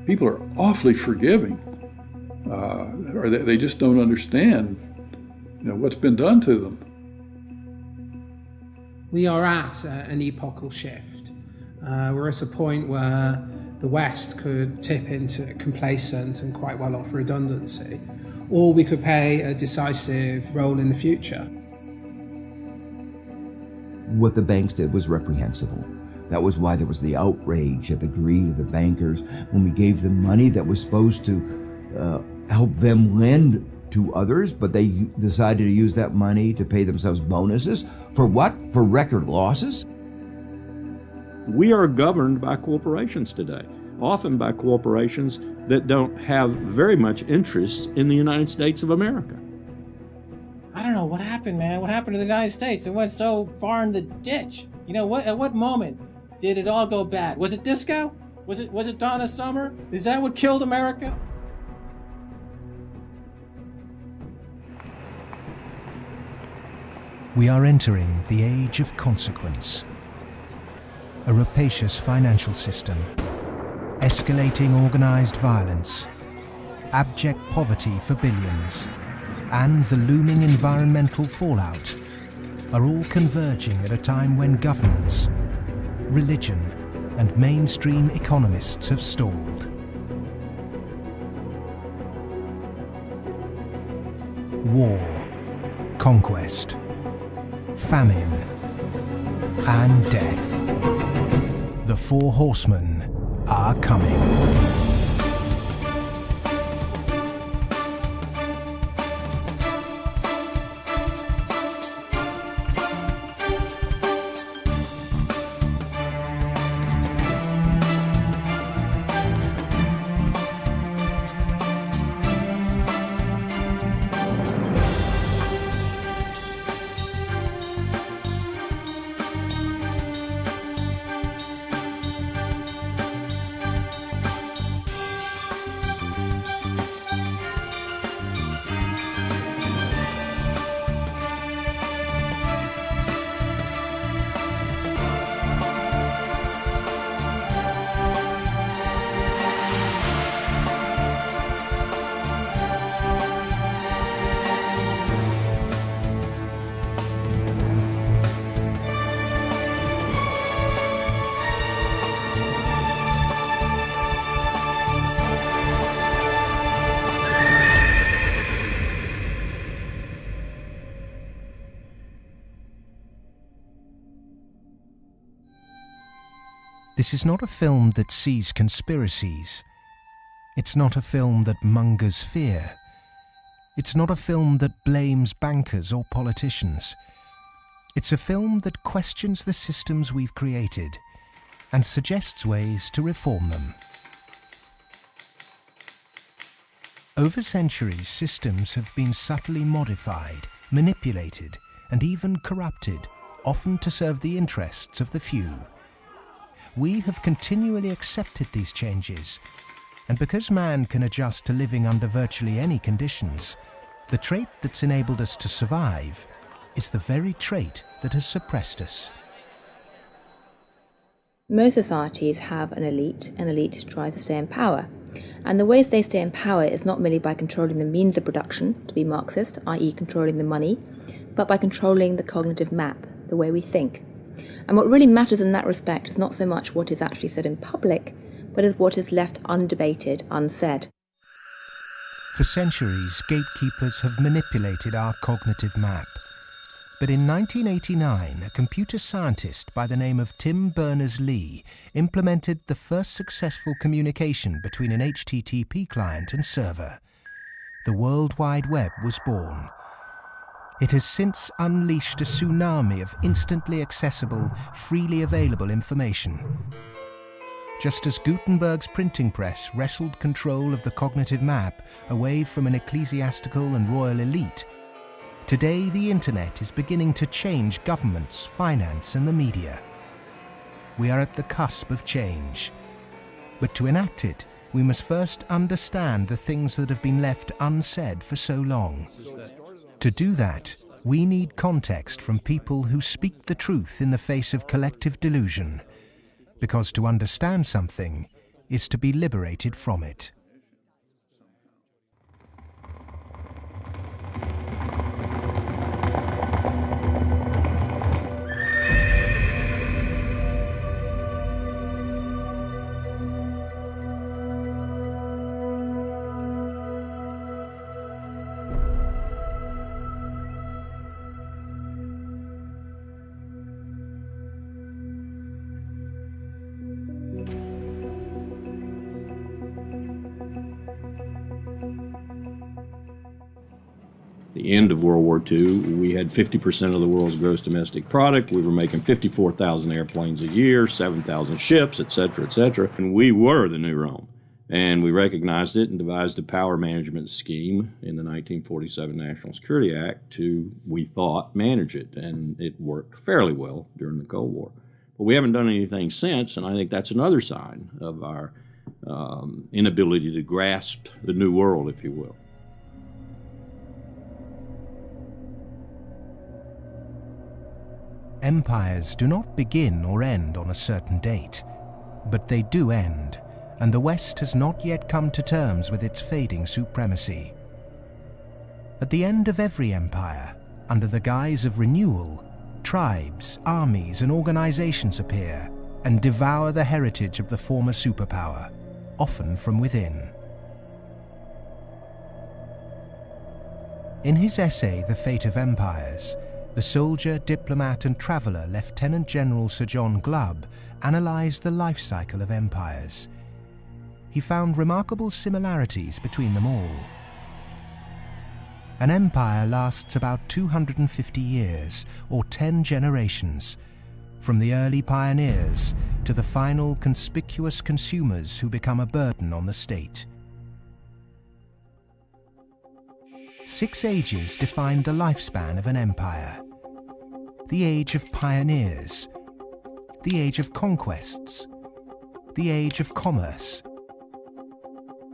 People are awfully forgiving, or they just don't understand, what's been done to them. We are at an epochal shift. We're at a point where the West could tip into complacent and quite well off redundancy, or we could play a decisive role in the future. What the banks did was reprehensible. That was why there was the outrage at the greed of the bankers when we gave them money that was supposed to help them lend to others, but they decided to use that money to pay themselves bonuses. For what? For record losses? We are governed by corporations today, often by corporations that don't have very much interest in the United States of America. I don't know what happened, man. What happened to the United States? It went so far in the ditch. At what moment did it all go bad? Was it disco? Was it Donna Summer? Is that what killed America? We are entering the age of consequence. A rapacious financial system, escalating organized violence, abject poverty for billions, and the looming environmental fallout are all converging at a time when governments, religion, and mainstream economists have stalled. War, conquest, famine, and death. The four horsemen are coming. This is not a film that sees conspiracies. It's not a film that mongers fear. It's not a film that blames bankers or politicians. It's a film that questions the systems we've created and suggests ways to reform them. Over centuries, systems have been subtly modified, manipulated, and even corrupted, often to serve the interests of the few. We have continually accepted these changes, and because man can adjust to living under virtually any conditions, the trait that's enabled us to survive is the very trait that has suppressed us. Most societies have an elite tries to stay in power. And the ways they stay in power is not merely by controlling the means of production, to be Marxist, i.e. controlling the money, but by controlling the cognitive map, the way we think. And what really matters in that respect is not so much what is actually said in public, but is what is left undebated, unsaid. For centuries, gatekeepers have manipulated our cognitive map. But in 1989, a computer scientist by the name of Tim Berners-Lee implemented the first successful communication between an HTTP client and server. The World Wide Web was born. It has since unleashed a tsunami of instantly accessible, freely available information. Just as Gutenberg's printing press wrestled control of the cognitive map away from an ecclesiastical and royal elite, today the internet is beginning to change governments, finance, and the media. We are at the cusp of change. But to enact it, we must first understand the things that have been left unsaid for so long. To do that, we need context from people who speak the truth in the face of collective delusion. Because to understand something is to be liberated from it. The end of World War II, we had 50% of the world's gross domestic product. We were making 54,000 airplanes a year, 7,000 ships, et cetera, and we were the new Rome. And we recognized it and devised a power management scheme in the 1947 National Security Act to, we thought, manage it. And it worked fairly well during the Cold War. But we haven't done anything since, and I think that's another sign of our inability to grasp the new world, if you will. Empires do not begin or end on a certain date, but they do end, and the West has not yet come to terms with its fading supremacy. At the end of every empire, under the guise of renewal, tribes, armies, and organizations appear and devour the heritage of the former superpower, often from within. In his essay, The Fate of Empires, the soldier, diplomat, and traveller Lieutenant General Sir John Glubb analysed the life cycle of empires. He found remarkable similarities between them all. An empire lasts about 250 years, or 10 generations, from the early pioneers to the final conspicuous consumers who become a burden on the state. 6 ages defined the lifespan of an empire. The age of pioneers, the age of conquests, the age of commerce,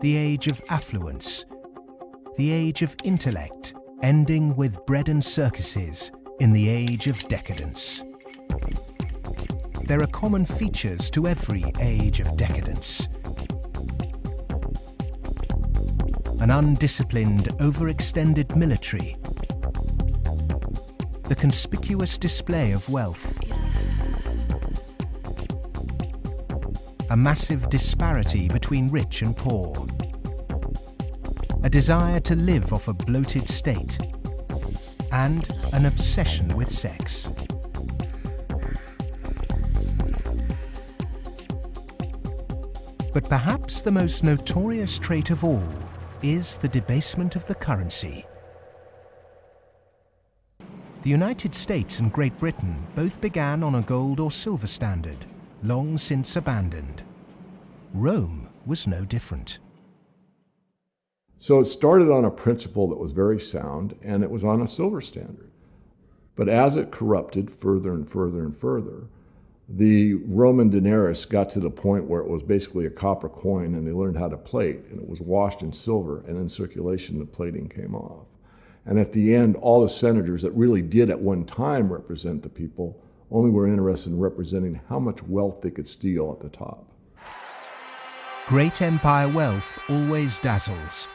the age of affluence, the age of intellect, ending with bread and circuses in the age of decadence. There are common features to every age of decadence. An undisciplined, overextended military, the conspicuous display of wealth, a massive disparity between rich and poor, a desire to live off a bloated state, and an obsession with sex. But perhaps the most notorious trait of all is the debasement of the currency. The United States and Great Britain both began on a gold or silver standard, long since abandoned. Rome was no different. So it started on a principle that was very sound, and it was on a silver standard. But as it corrupted further and further and further, the Roman denarius got to the point where it was basically a copper coin, and they learned how to plate, and it was washed in silver, and in circulation the plating came off. And at the end, all the senators that really did at one time represent the people only were interested in representing how much wealth they could steal at the top. Great empire wealth always dazzles,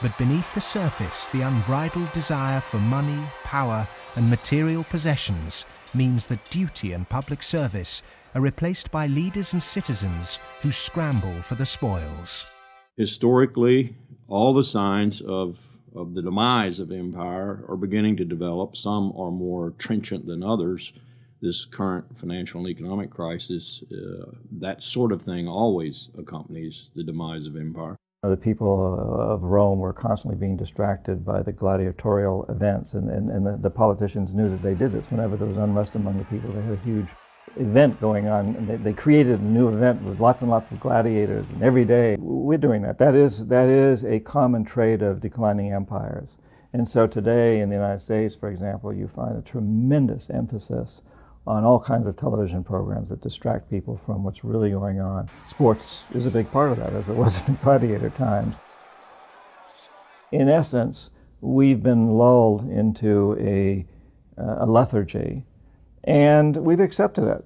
but beneath the surface, the unbridled desire for money, power, and material possessions means that duty and public service are replaced by leaders and citizens who scramble for the spoils. Historically, all the signs of the demise of empire are beginning to develop. Some are more trenchant than others. This current financial and economic crisis, that sort of thing always accompanies the demise of empire. The people of Rome were constantly being distracted by the gladiatorial events, and the politicians knew that they did this. Whenever there was unrest among the people, they had a huge event going on, and they created a new event with lots and lots of gladiators, and every day we're doing that. That is a common trait of declining empires. And so today in the United States, for example, you find a tremendous emphasis on all kinds of television programs that distract people from what's really going on. Sports is a big part of that, as it was in the gladiator times. In essence, we've been lulled into a lethargy, and we've accepted it.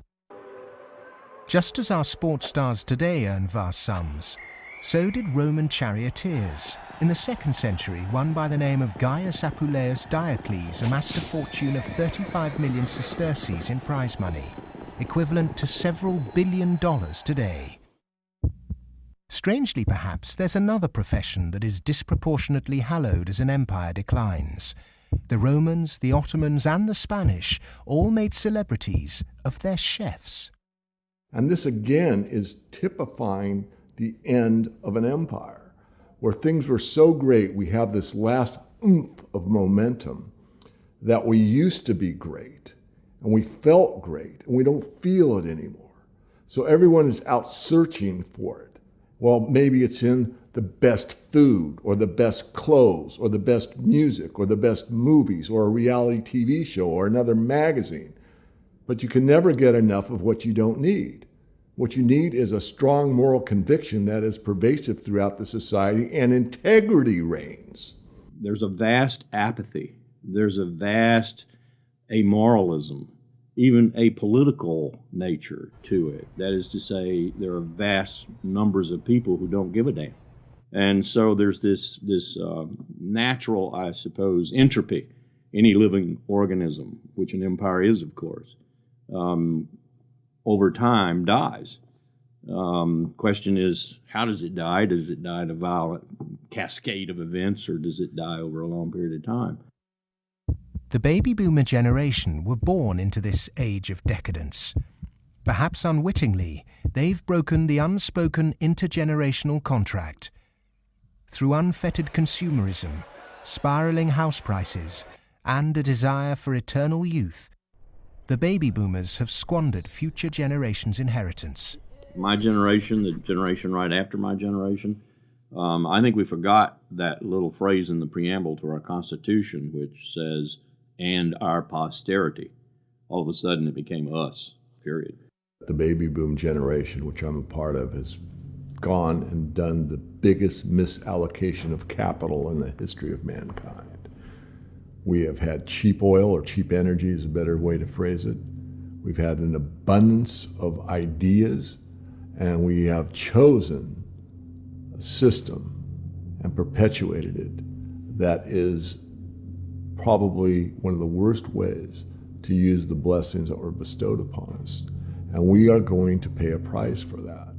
Just as our sports stars today earn vast sums, so did Roman charioteers. In the 2nd century, one by the name of Gaius Apuleius Diocles amassed a fortune of 35 million sesterces in prize money, equivalent to several $1 billion today. Strangely, perhaps, there's another profession that is disproportionately hallowed as an empire declines. The Romans, the Ottomans, and the Spanish all made celebrities of their chefs. And this again is typifying the end of an empire, where things were so great, we have this last oomph of momentum that we used to be great, and we felt great, and we don't feel it anymore. So everyone is out searching for it. Well, maybe it's in the best food, or the best clothes, or the best music, or the best movies, or a reality TV show, or another magazine. But you can never get enough of what you don't need. What you need is a strong moral conviction that is pervasive throughout the society, and integrity reigns. There's a vast apathy. There's a vast amoralism, even a political nature to it. That is to say, there are vast numbers of people who don't give a damn. And so there's this natural, I suppose, entropy. Any living organism, which an empire is, of course, over time dies. Question is, how does it die? Does it die in a violent cascade of events, or does it die over a long period of time? The baby boomer generation were born into this age of decadence. Perhaps unwittingly, they've broken the unspoken intergenerational contract. Through unfettered consumerism, spiraling house prices, and a desire for eternal youth, the baby boomers have squandered future generations' inheritance. My generation, the generation right after my generation, I think we forgot that little phrase in the preamble to our Constitution, which says, "and our posterity." All of a sudden it became us, period. The baby boom generation, which I'm a part of, has gone and done the biggest misallocation of capital in the history of mankind. We have had cheap oil, or cheap energy is a better way to phrase it. We've had an abundance of ideas, and we have chosen a system and perpetuated it that is probably one of the worst ways to use the blessings that were bestowed upon us. And we are going to pay a price for that.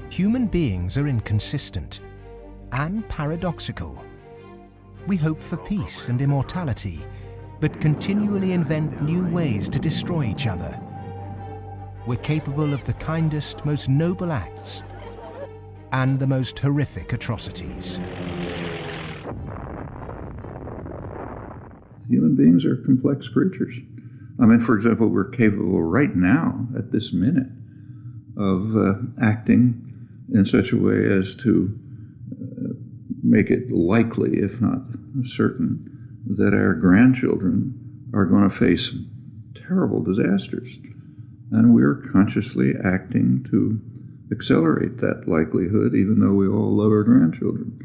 Human beings are inconsistent and paradoxical. We hope for peace and immortality, but continually invent new ways to destroy each other. We're capable of the kindest, most noble acts and the most horrific atrocities. Human beings are complex creatures. I mean, for example, we're capable right now, at this minute, of acting in such a way as to make it likely, if not certain, that our grandchildren are going to face terrible disasters. And we're consciously acting to accelerate that likelihood, even though we all love our grandchildren.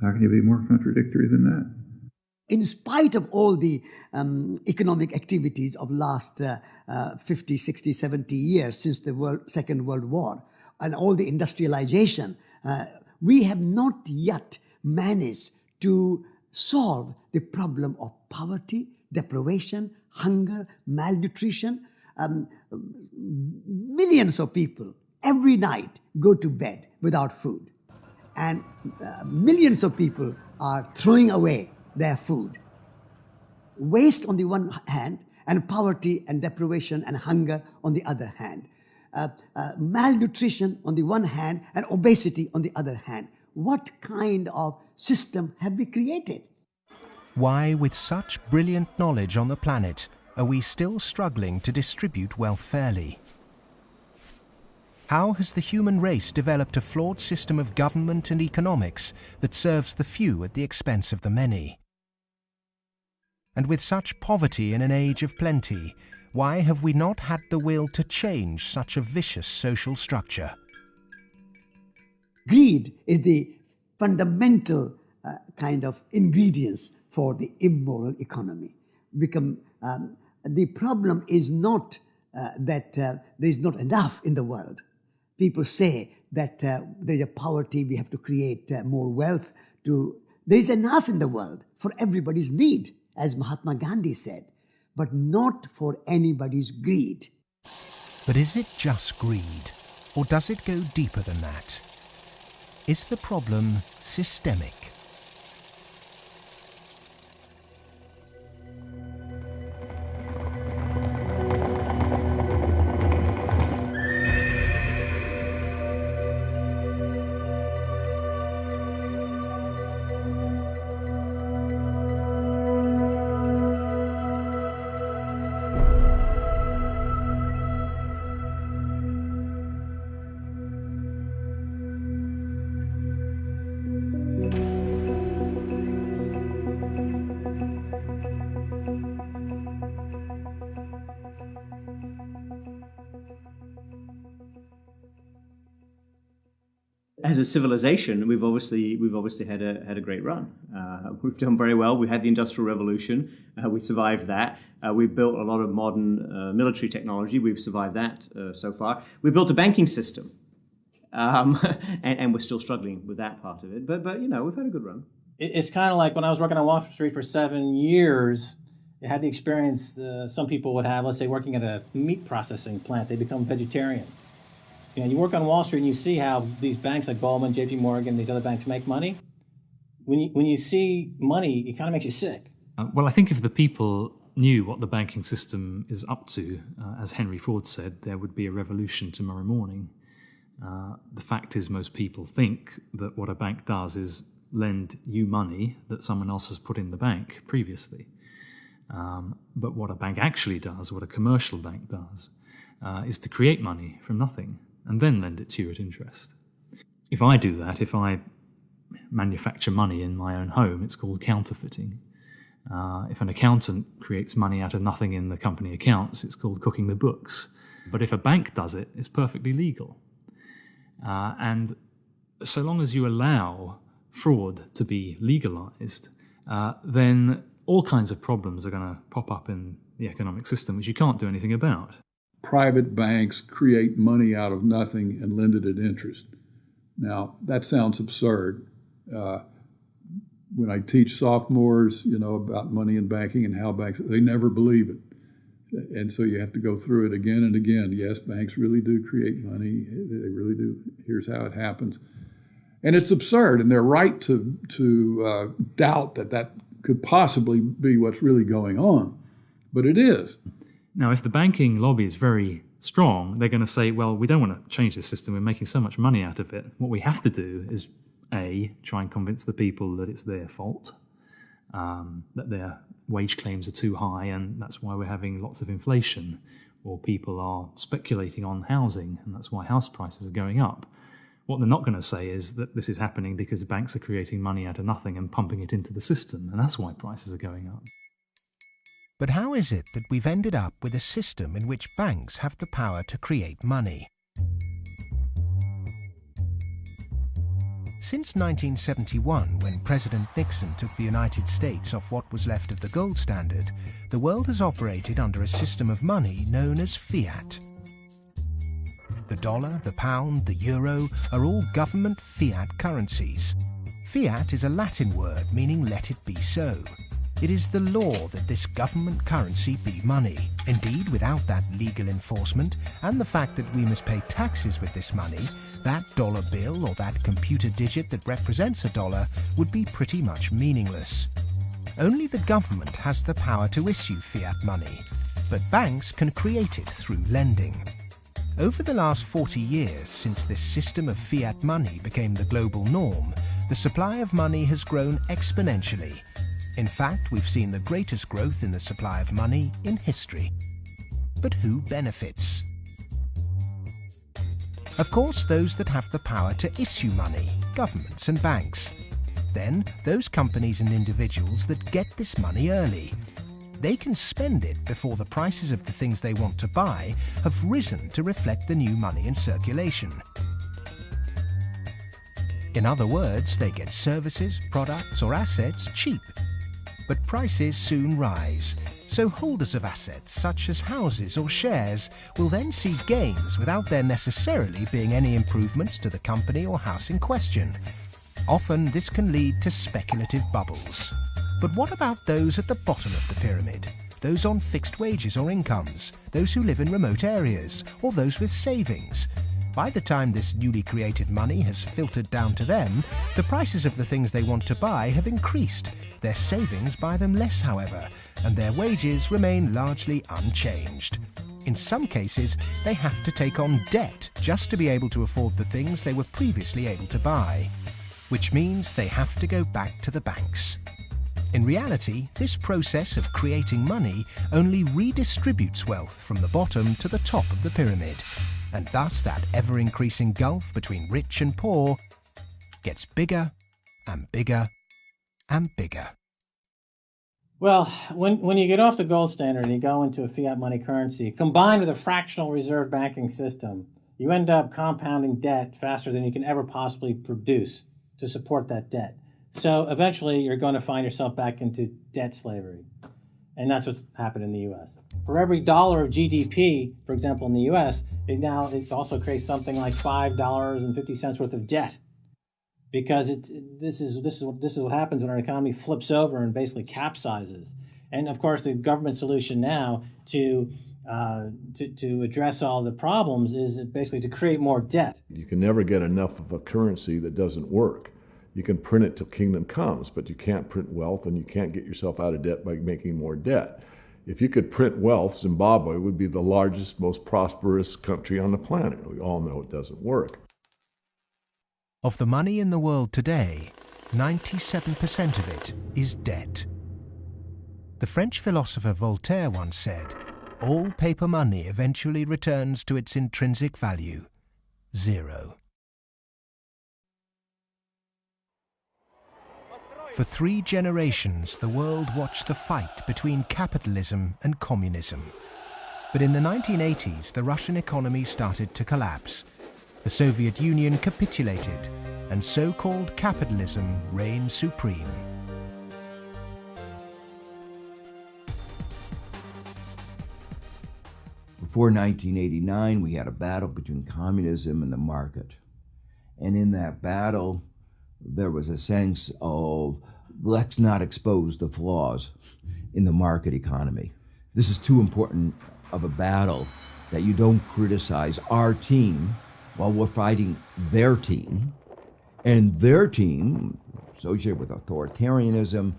How can you be more contradictory than that? In spite of all the economic activities of last 50, 60, 70 years since the Second World War, and all the industrialization, we have not yet managed to solve the problem of poverty, deprivation, hunger, malnutrition. Millions of people every night go to bed without food. And millions of people are throwing away their food. Waste on the one hand, and poverty and deprivation and hunger on the other hand. Malnutrition on the one hand, and obesity on the other hand. What kind of system have we created? Why, with such brilliant knowledge on the planet, are we still struggling to distribute wealth fairly? How has the human race developed a flawed system of government and economics that serves the few at the expense of the many? And with such poverty in an age of plenty, why have we not had the will to change such a vicious social structure? Greed is the fundamental kind of ingredients for the immoral economy. The problem is not that there is not enough in the world. People say that there's a poverty, we have to create more wealth. There is enough in the world for everybody's need, as Mahatma Gandhi said, but not for anybody's greed. But is it just greed, or does it go deeper than that? Is the problem systemic? As a civilization, we've obviously had a great run. We've done very well. We had the Industrial Revolution. We survived that. We've built a lot of modern military technology. We've survived that so far. We built a banking system, and we're still struggling with that part of it. But you know, we've had a good run. It's kind of like when I was working on Wall Street for 7 years. I had the experience some people would have. Let's say working at a meat processing plant, they become vegetarian. You know, you work on Wall Street and you see how these banks like Goldman, J.P. Morgan, these other banks make money. When you see money, it kind of makes you sick. Well, I think if the people knew what the banking system is up to, as Henry Ford said, there would be a revolution tomorrow morning. The fact is, most people think that what a bank does is lend you money that someone else has put in the bank previously. But what a bank actually does, what a commercial bank does, is to create money from nothing and then lend it to you at interest. If I do that, if I manufacture money in my own home, it's called counterfeiting. If an accountant creates money out of nothing in the company accounts, it's called cooking the books. But if a bank does it, it's perfectly legal. And so long as you allow fraud to be legalized, then all kinds of problems are going to pop up in the economic system, which you can't do anything about. Private banks create money out of nothing and lend it at interest. Now, that sounds absurd. When I teach sophomores, about money and banking and how banks, they never believe it. And so you have to go through it again and again. Yes, banks really do create money. They really do. Here's how it happens. And it's absurd, and they're right to doubt that could possibly be what's really going on. But it is. Now, if the banking lobby is very strong, they're going to say, well, we don't want to change the system. We're making so much money out of it. What we have to do is, A, try and convince the people that it's their fault, that their wage claims are too high, and that's why we're having lots of inflation, or people are speculating on housing, and that's why house prices are going up. What they're not going to say is that this is happening because banks are creating money out of nothing and pumping it into the system, and that's why prices are going up. But how is it that we've ended up with a system in which banks have the power to create money? Since 1971, when President Nixon took the United States off what was left of the gold standard, the world has operated under a system of money known as fiat. The dollar, the pound, the euro are all government fiat currencies. Fiat is a Latin word meaning let it be so. It is the law that this government currency be money. Indeed, without that legal enforcement and the fact that we must pay taxes with this money, that dollar bill or that computer digit that represents a dollar would be pretty much meaningless. Only the government has the power to issue fiat money, but banks can create it through lending. Over the last 40 years, since this system of fiat money became the global norm, the supply of money has grown exponentially. In fact, we've seen the greatest growth in the supply of money in history. But who benefits? Of course, those that have the power to issue money, governments and banks. Then, those companies and individuals that get this money early. They can spend it before the prices of the things they want to buy have risen to reflect the new money in circulation. In other words, they get services, products or assets cheap. But prices soon rise, So holders of assets such as houses or shares will then see gains without there necessarily being any improvements to the company or house in question. Often this can lead to speculative bubbles. But what about those at the bottom of the pyramid? Those on fixed wages or incomes, those who live in remote areas, or those with savings? By the time this newly created money has filtered down to them, the prices of the things they want to buy have increased. Their savings buy them less, however, and their wages remain largely unchanged. In some cases, they have to take on debt just to be able to afford the things they were previously able to buy, which means they have to go back to the banks. In reality, this process of creating money only redistributes wealth from the bottom to the top of the pyramid, and thus that ever-increasing gulf between rich and poor gets bigger and bigger and bigger. Well, when you get off the gold standard and you go into a fiat money currency, combined with a fractional reserve banking system, you end up compounding debt faster than you can ever possibly produce to support that debt. So eventually you're going to find yourself back into debt slavery. And that's what's happened in the U.S. For every dollar of GDP, for example, in the U.S., it also creates something like $5.50 worth of debt. Because this is what happens when our economy flips over and basically capsizes. And of course, the government solution now to address all the problems is basically to create more debt. You can never get enough of a currency that doesn't work. You can print it till kingdom comes, but you can't print wealth, and you can't get yourself out of debt by making more debt. If you could print wealth, Zimbabwe would be the largest, most prosperous country on the planet. We all know it doesn't work. Of the money in the world today, 97% of it is debt. The French philosopher Voltaire once said, "All paper money eventually returns to its intrinsic value, zero." For 3 generations, the world watched the fight between capitalism and communism. But in the 1980s, the Russian economy started to collapse. The Soviet Union capitulated, and so-called capitalism reigned supreme. Before 1989, we had a battle between communism and the market. And in that battle, there was a sense of, let's not expose the flaws in the market economy. This is too important of a battle that you don't criticize our team while we're fighting their team, and their team, associated with authoritarianism,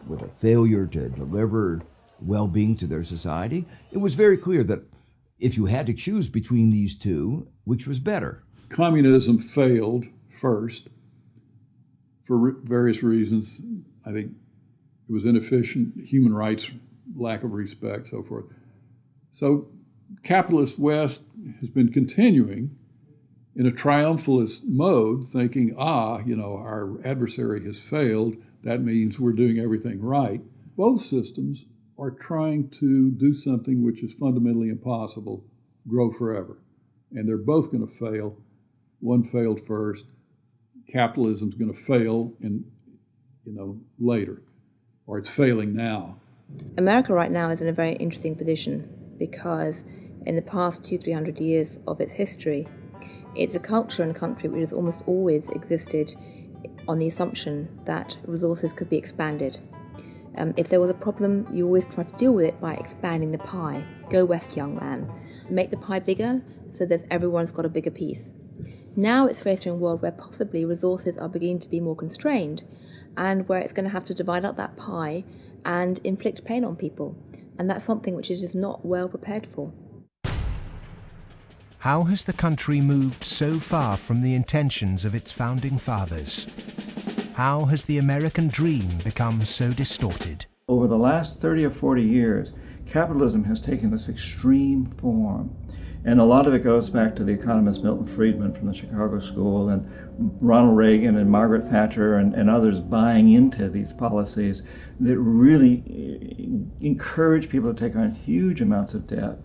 with a failure to deliver well-being to their society. It was very clear that if you had to choose between these two, which was better? Communism failed first for various reasons. I think it was inefficient, human rights, lack of respect, so forth. So capitalist West has been continuing in a triumphalist mode, thinking, our adversary has failed. That means we're doing everything right. Both systems are trying to do something which is fundamentally impossible, grow forever. And they're both going to fail. One failed first. Capitalism's going to fail later, or it's failing now. America right now is in a very interesting position because in the past 200-300 years of its history, it's a culture and country which has almost always existed on the assumption that resources could be expanded. If there was a problem, you always try to deal with it by expanding the pie. Go west, young man. Make the pie bigger so that everyone's got a bigger piece. Now it's facing a world where possibly resources are beginning to be more constrained and where it's going to have to divide up that pie and inflict pain on people. And that's something which it is not well prepared for. How has the country moved so far from the intentions of its founding fathers? How has the American dream become so distorted? Over the last 30 or 40 years, capitalism has taken this extreme form. And a lot of it goes back to the economist Milton Friedman from the Chicago School and Ronald Reagan and Margaret Thatcher and others buying into these policies that really encourage people to take on huge amounts of debt,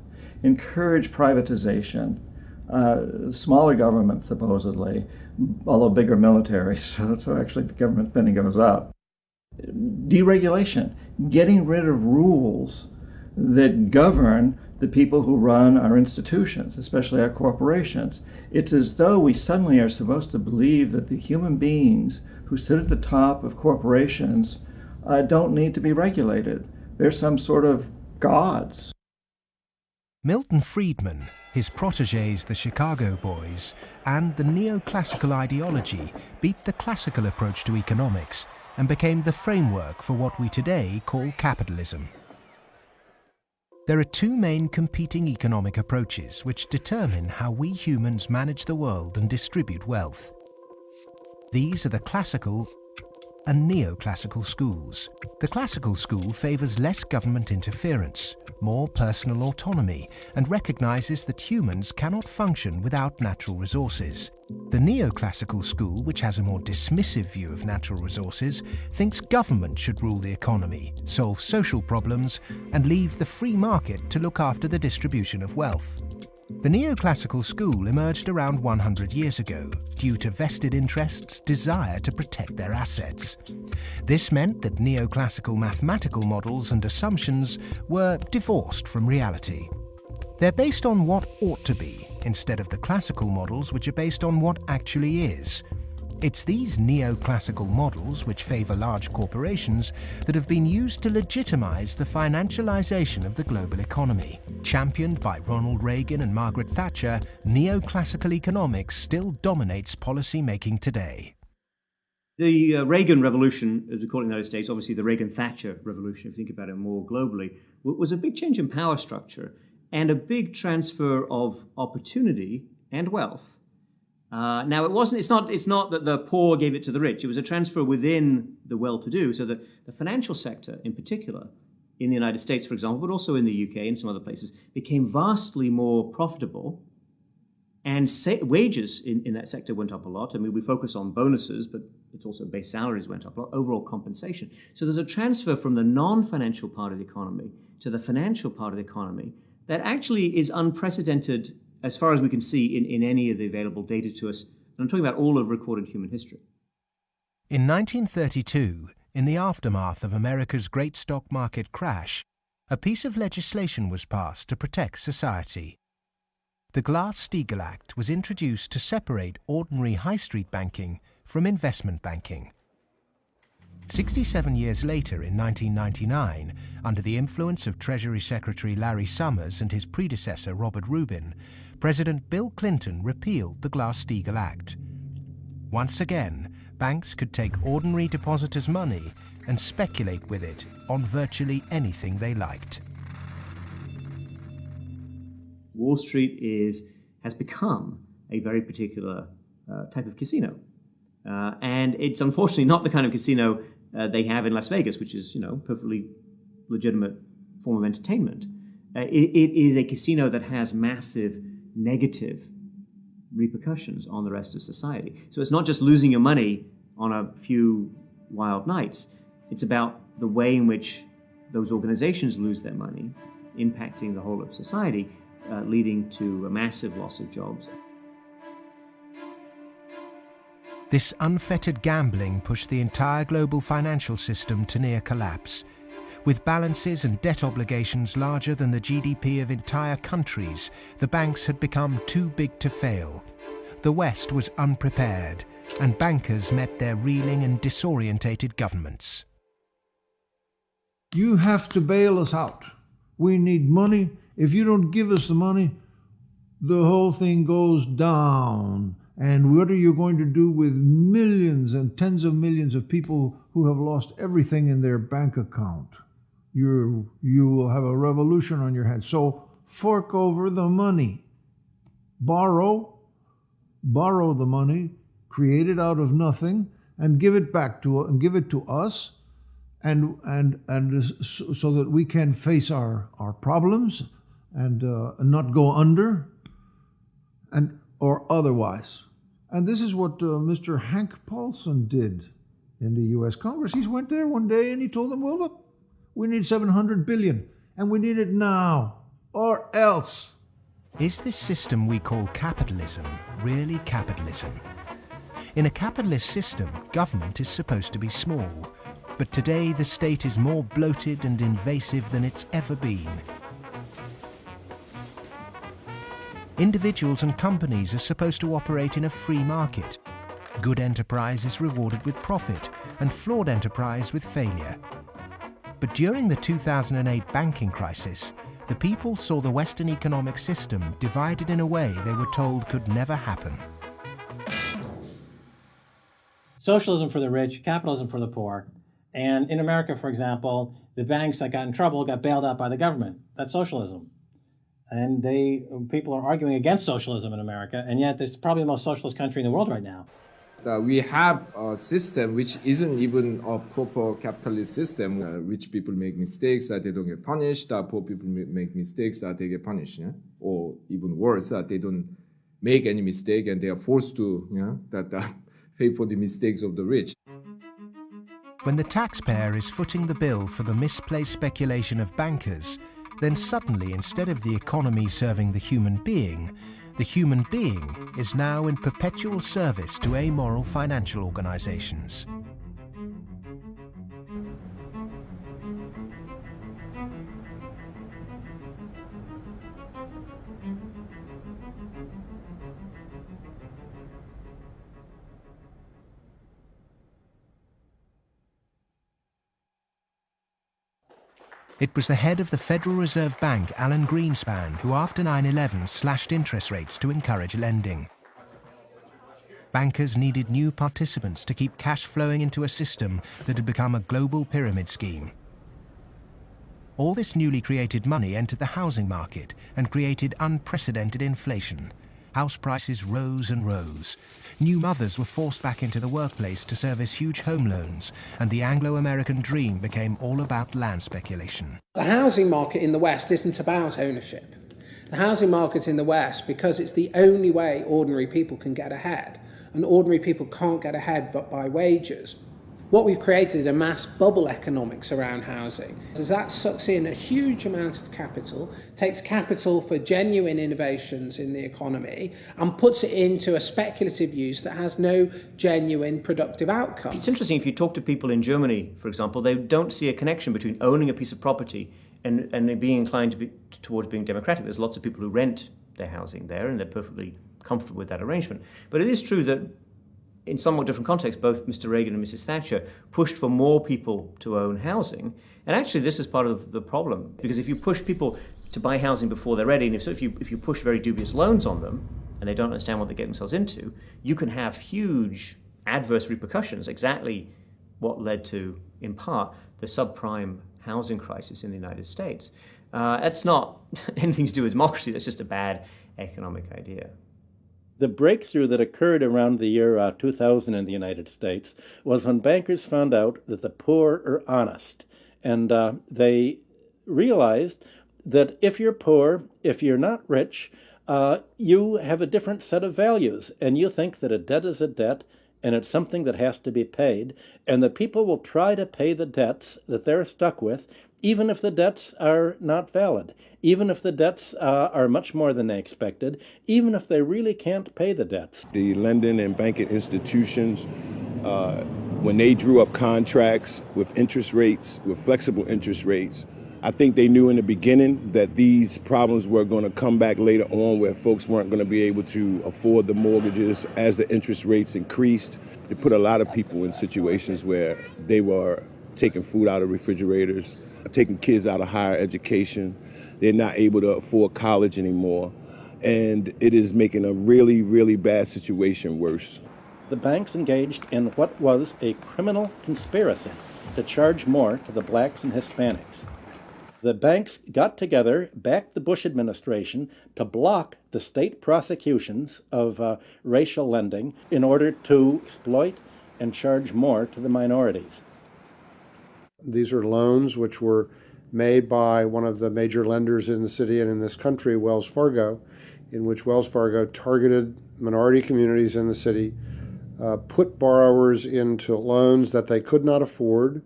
encourage privatization, smaller government supposedly, although bigger military, so actually the government spending goes up. Deregulation, getting rid of rules that govern the people who run our institutions, especially our corporations. It's as though we suddenly are supposed to believe that the human beings who sit at the top of corporations don't need to be regulated. They're some sort of gods. Milton Friedman, his protégés the Chicago Boys, and the neoclassical ideology beat the classical approach to economics and became the framework for what we today call capitalism. There are two main competing economic approaches which determine how we humans manage the world and distribute wealth. These are the classical and neoclassical schools. The classical school favours less government interference, more personal autonomy, and recognises that humans cannot function without natural resources. The neoclassical school, which has a more dismissive view of natural resources, thinks government should rule the economy, solve social problems, and leave the free market to look after the distribution of wealth. The neoclassical school emerged around 100 years ago due to vested interests' desire to protect their assets. This meant that neoclassical mathematical models and assumptions were divorced from reality. They're based on what ought to be, instead of the classical models which are based on what actually is. It's these neoclassical models, which favour large corporations, that have been used to legitimise the financialisation of the global economy. Championed by Ronald Reagan and Margaret Thatcher, neoclassical economics still dominates policy making today. The Reagan Revolution, as we call it in the United States, obviously the Reagan-Thatcher Revolution, if you think about it more globally, was a big change in power structure and a big transfer of opportunity and wealth. Now, it's not that the poor gave it to the rich. It was a transfer within the well-to-do. So the financial sector, in particular, in the United States, for example, but also in the UK and some other places, became vastly more profitable. And wages in that sector went up a lot. I mean, we focus on bonuses, but it's also base salaries went up a lot, overall compensation. So there's a transfer from the non-financial part of the economy to the financial part of the economy that actually is unprecedented as far as we can see in any of the available data to us. And I'm talking about all of recorded human history. In 1932, in the aftermath of America's great stock market crash, a piece of legislation was passed to protect society. The Glass-Steagall Act was introduced to separate ordinary high street banking from investment banking. 67 years later, in 1999, under the influence of Treasury Secretary Larry Summers and his predecessor Robert Rubin, President Bill Clinton repealed the Glass-Steagall Act. Once again, banks could take ordinary depositors' money and speculate with it on virtually anything they liked. Wall Street has become a very particular type of casino. And it's unfortunately not the kind of casino they have in Las Vegas, which is, perfectly legitimate form of entertainment. It is a casino that has massive negative repercussions on the rest of society. So it's not just losing your money on a few wild nights. It's about the way in which those organizations lose their money, impacting the whole of society, leading to a massive loss of jobs. This unfettered gambling pushed the entire global financial system to near collapse. With balances and debt obligations larger than the GDP of entire countries, the banks had become too big to fail. The West was unprepared, and bankers met their reeling and disorientated governments. You have to bail us out. We need money. If you don't give us the money, the whole thing goes down. And what are you going to do with millions and tens of millions of people who have lost everything in their bank account? You will have a revolution on your hands. So fork over the money. Borrow the money, create it out of nothing, and give it back to us, and so that we can face our problems and not go under, or otherwise. And this is what Mr. Hank Paulson did in the U.S. Congress. He went there one day and he told them, well, look, we need $700 billion, and we need it now, or else. Is this system we call capitalism really capitalism? In a capitalist system, government is supposed to be small. But today the state is more bloated and invasive than it's ever been. Individuals and companies are supposed to operate in a free market. Good enterprise is rewarded with profit, and flawed enterprise with failure. But during the 2008 banking crisis, the people saw the Western economic system divided in a way they were told could never happen. Socialism for the rich, capitalism for the poor. And in America, for example, the banks that got in trouble got bailed out by the government. That's socialism. And people are arguing against socialism in America, and yet it's probably the most socialist country in the world right now. We have a system which isn't even a proper capitalist system. Rich people make mistakes that they don't get punished. Poor people make mistakes that they get punished. Yeah? Or even worse, that they don't make any mistake and they are forced to pay for the mistakes of the rich. When the taxpayer is footing the bill for the misplaced speculation of bankers, then suddenly, instead of the economy serving the human being is now in perpetual service to amoral financial organizations. It was the head of the Federal Reserve Bank, Alan Greenspan, who after 9/11 slashed interest rates to encourage lending. Bankers needed new participants to keep cash flowing into a system that had become a global pyramid scheme. All this newly created money entered the housing market and created unprecedented inflation. House prices rose and rose. New mothers were forced back into the workplace to service huge home loans, and the Anglo-American dream became all about land speculation. The housing market in the West isn't about ownership. The housing market in the West, because it's the only way ordinary people can get ahead, and ordinary people can't get ahead but by wages. What we've created is a mass bubble economics around housing. As that sucks in a huge amount of capital, takes capital for genuine innovations in the economy, and puts it into a speculative use that has no genuine productive outcome. It's interesting, if you talk to people in Germany, for example, they don't see a connection between owning a piece of property and being inclined towards being democratic. There's lots of people who rent their housing there, and they're perfectly comfortable with that arrangement. But it is true that in somewhat different contexts, both Mr. Reagan and Mrs. Thatcher pushed for more people to own housing. And actually, this is part of the problem, because if you push people to buy housing before they're ready, and if you push very dubious loans on them, and they don't understand what they get themselves into, you can have huge adverse repercussions, exactly what led to, in part, the subprime housing crisis in the United States. That's not anything to do with democracy, that's just a bad economic idea. The breakthrough that occurred around the year 2000 in the United States was when bankers found out that the poor are honest. And they realized that if you're poor, if you're not rich, you have a different set of values. And you think that a debt is a debt, and it's something that has to be paid. And that people will try to pay the debts that they're stuck with, even if the debts are not valid, even if the debts are much more than they expected, even if they really can't pay the debts. The lending and banking institutions, when they drew up contracts with interest rates, with flexible interest rates, I think they knew in the beginning that these problems were going to come back later on, where folks weren't going to be able to afford the mortgages as the interest rates increased. It put a lot of people in situations where they were taking food out of refrigerators, taking kids out of higher education. They're not able to afford college anymore. And it is making a really, really bad situation worse. The banks engaged in what was a criminal conspiracy to charge more to the blacks and Hispanics. The banks got together, backed the Bush administration to block the state prosecutions of racial lending in order to exploit and charge more to the minorities. These are loans which were made by one of the major lenders in the city and in this country, Wells Fargo, in which Wells Fargo targeted minority communities in the city, put borrowers into loans that they could not afford,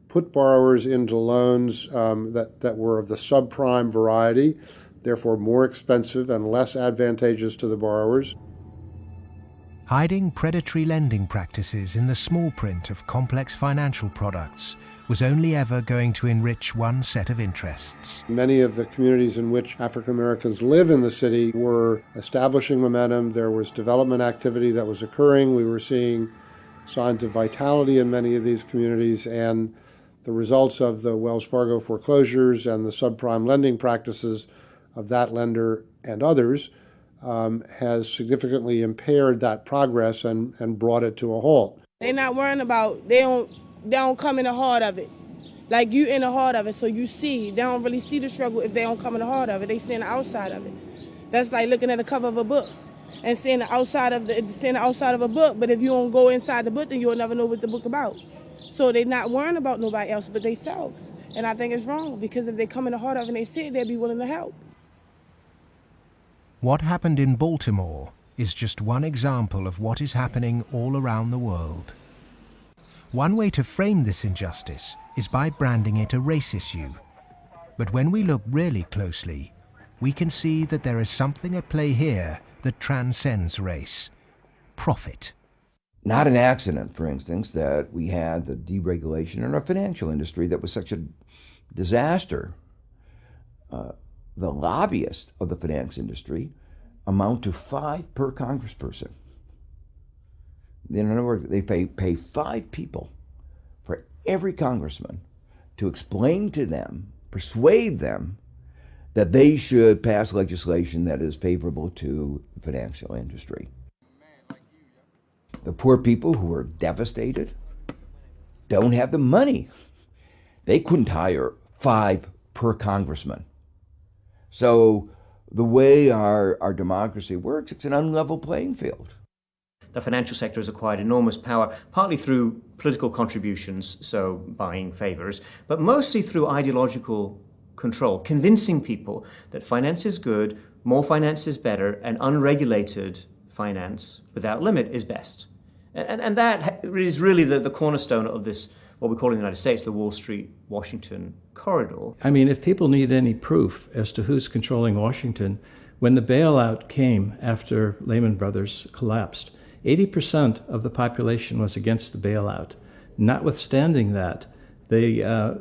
put borrowers into loans that were of the subprime variety, therefore more expensive and less advantageous to the borrowers. Hiding predatory lending practices in the small print of complex financial products was only ever going to enrich one set of interests. Many of the communities in which African Americans live in the city were establishing momentum. There was development activity that was occurring. We were seeing signs of vitality in many of these communities, and the results of the Wells Fargo foreclosures and the subprime lending practices of that lender and others has significantly impaired that progress and brought it to a halt. They're not worrying about, they don't come in the heart of it. Like, you in the heart of it, so you see. They don't really see the struggle if they don't come in the heart of it. They see the outside of it. That's like looking at the cover of a book and seeing the outside of a book, but if you don't go inside the book, then you'll never know what the book about. So they're not worrying about nobody else but themselves. And I think it's wrong, because if they come in the heart of it and they see it, they'll be willing to help. What happened in Baltimore is just one example of what is happening all around the world. One way to frame this injustice is by branding it a race issue. But when we look really closely, we can see that there is something at play here that transcends race: profit. Not an accident, for instance, that we had the deregulation in our financial industry that was such a disaster. The lobbyists of the finance industry amount to 5 per congressperson. In other words, they pay 5 people for every congressman to explain to them, persuade them, that they should pass legislation that is favorable to the financial industry. The poor people who are devastated don't have the money. They couldn't hire 5 per congressman. So the way our democracy works, it's an unlevel playing field. The financial sector has acquired enormous power, partly through political contributions, so buying favors, but mostly through ideological control, convincing people that finance is good, more finance is better, and unregulated finance without limit is best. And that is really the cornerstone of this, what we call in the United States, the Wall Street-Washington corridor. I mean, if people need any proof as to who's controlling Washington, when the bailout came after Lehman Brothers collapsed, 80% of the population was against the bailout. Notwithstanding that,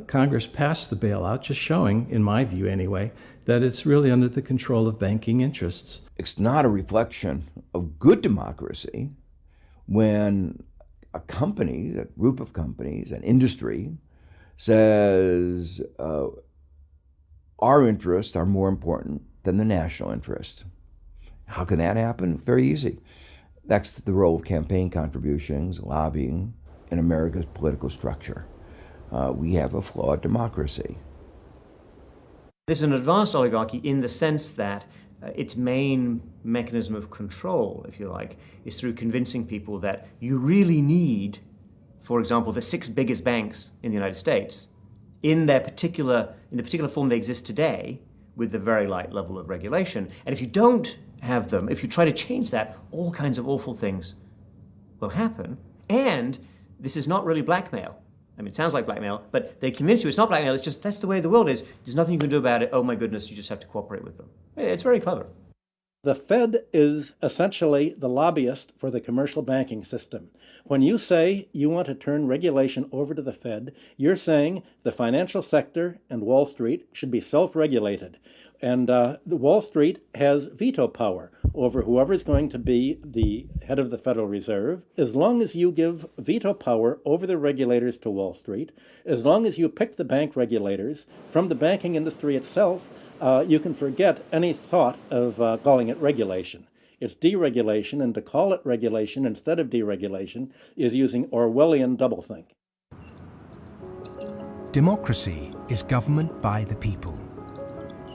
Congress passed the bailout, just showing, in my view anyway, that it's really under the control of banking interests. It's not a reflection of good democracy when a company, a group of companies, an industry, says our interests are more important than the national interest. How can that happen? Very easy. That's the role of campaign contributions, lobbying, in America's political structure. We have a flawed democracy. This is an advanced oligarchy in the sense that its main mechanism of control, if you like, is through convincing people that you really need, for example, the 6 biggest banks in the United States in the particular form they exist today, with the very light level of regulation. And if you don't have them, if you try to change that, all kinds of awful things will happen. And this is not really blackmail. I mean, it sounds like blackmail, but they convince you it's not blackmail, it's just that's the way the world is. There's nothing you can do about it. Oh my goodness, you just have to cooperate with them. It's very clever. The Fed is essentially the lobbyist for the commercial banking system. When you say you want to turn regulation over to the Fed, you're saying the financial sector and Wall Street should be self-regulated. And the Wall Street has veto power over whoever is going to be the head of the Federal Reserve. As long as you give veto power over the regulators to Wall Street, as long as you pick the bank regulators from the banking industry itself, you can forget any thought of calling it regulation. It's deregulation, and to call it regulation instead of deregulation is using Orwellian doublethink. Democracy is government by the people.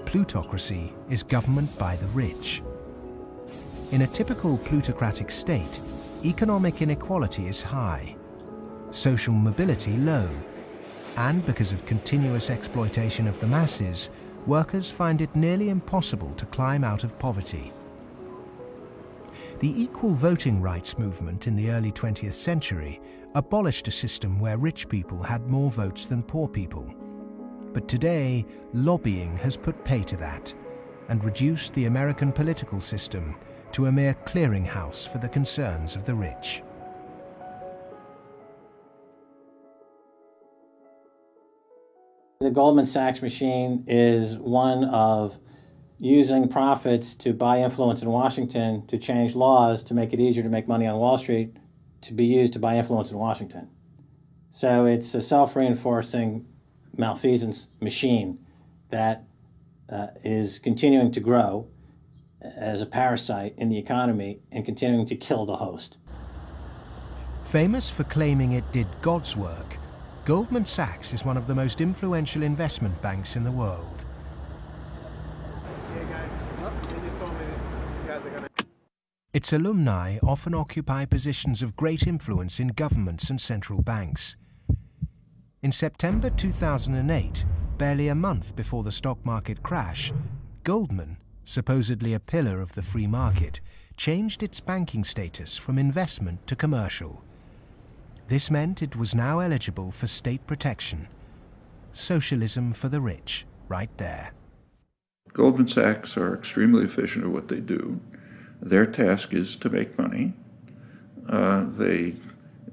Plutocracy is government by the rich. In a typical plutocratic state, economic inequality is high, social mobility low, and because of continuous exploitation of the masses, workers find it nearly impossible to climb out of poverty. The equal voting rights movement in the early 20th century abolished a system where rich people had more votes than poor people. But today, lobbying has put pay to that and reduced the American political system to a mere clearinghouse for the concerns of the rich. The Goldman Sachs machine is one of using profits to buy influence in Washington, to change laws, to make it easier to make money on Wall Street, to be used to buy influence in Washington. So it's a self-reinforcing malfeasance machine that is continuing to grow as a parasite in the economy and continuing to kill the host. Famous for claiming it did God's work, Goldman Sachs is one of the most influential investment banks in the world. Its alumni often occupy positions of great influence in governments and central banks. In September 2008, barely a month before the stock market crash, Goldman, supposedly a pillar of the free market, changed its banking status from investment to commercial. This meant it was now eligible for state protection. Socialism for the rich, right there. Goldman Sachs are extremely efficient at what they do. Their task is to make money. They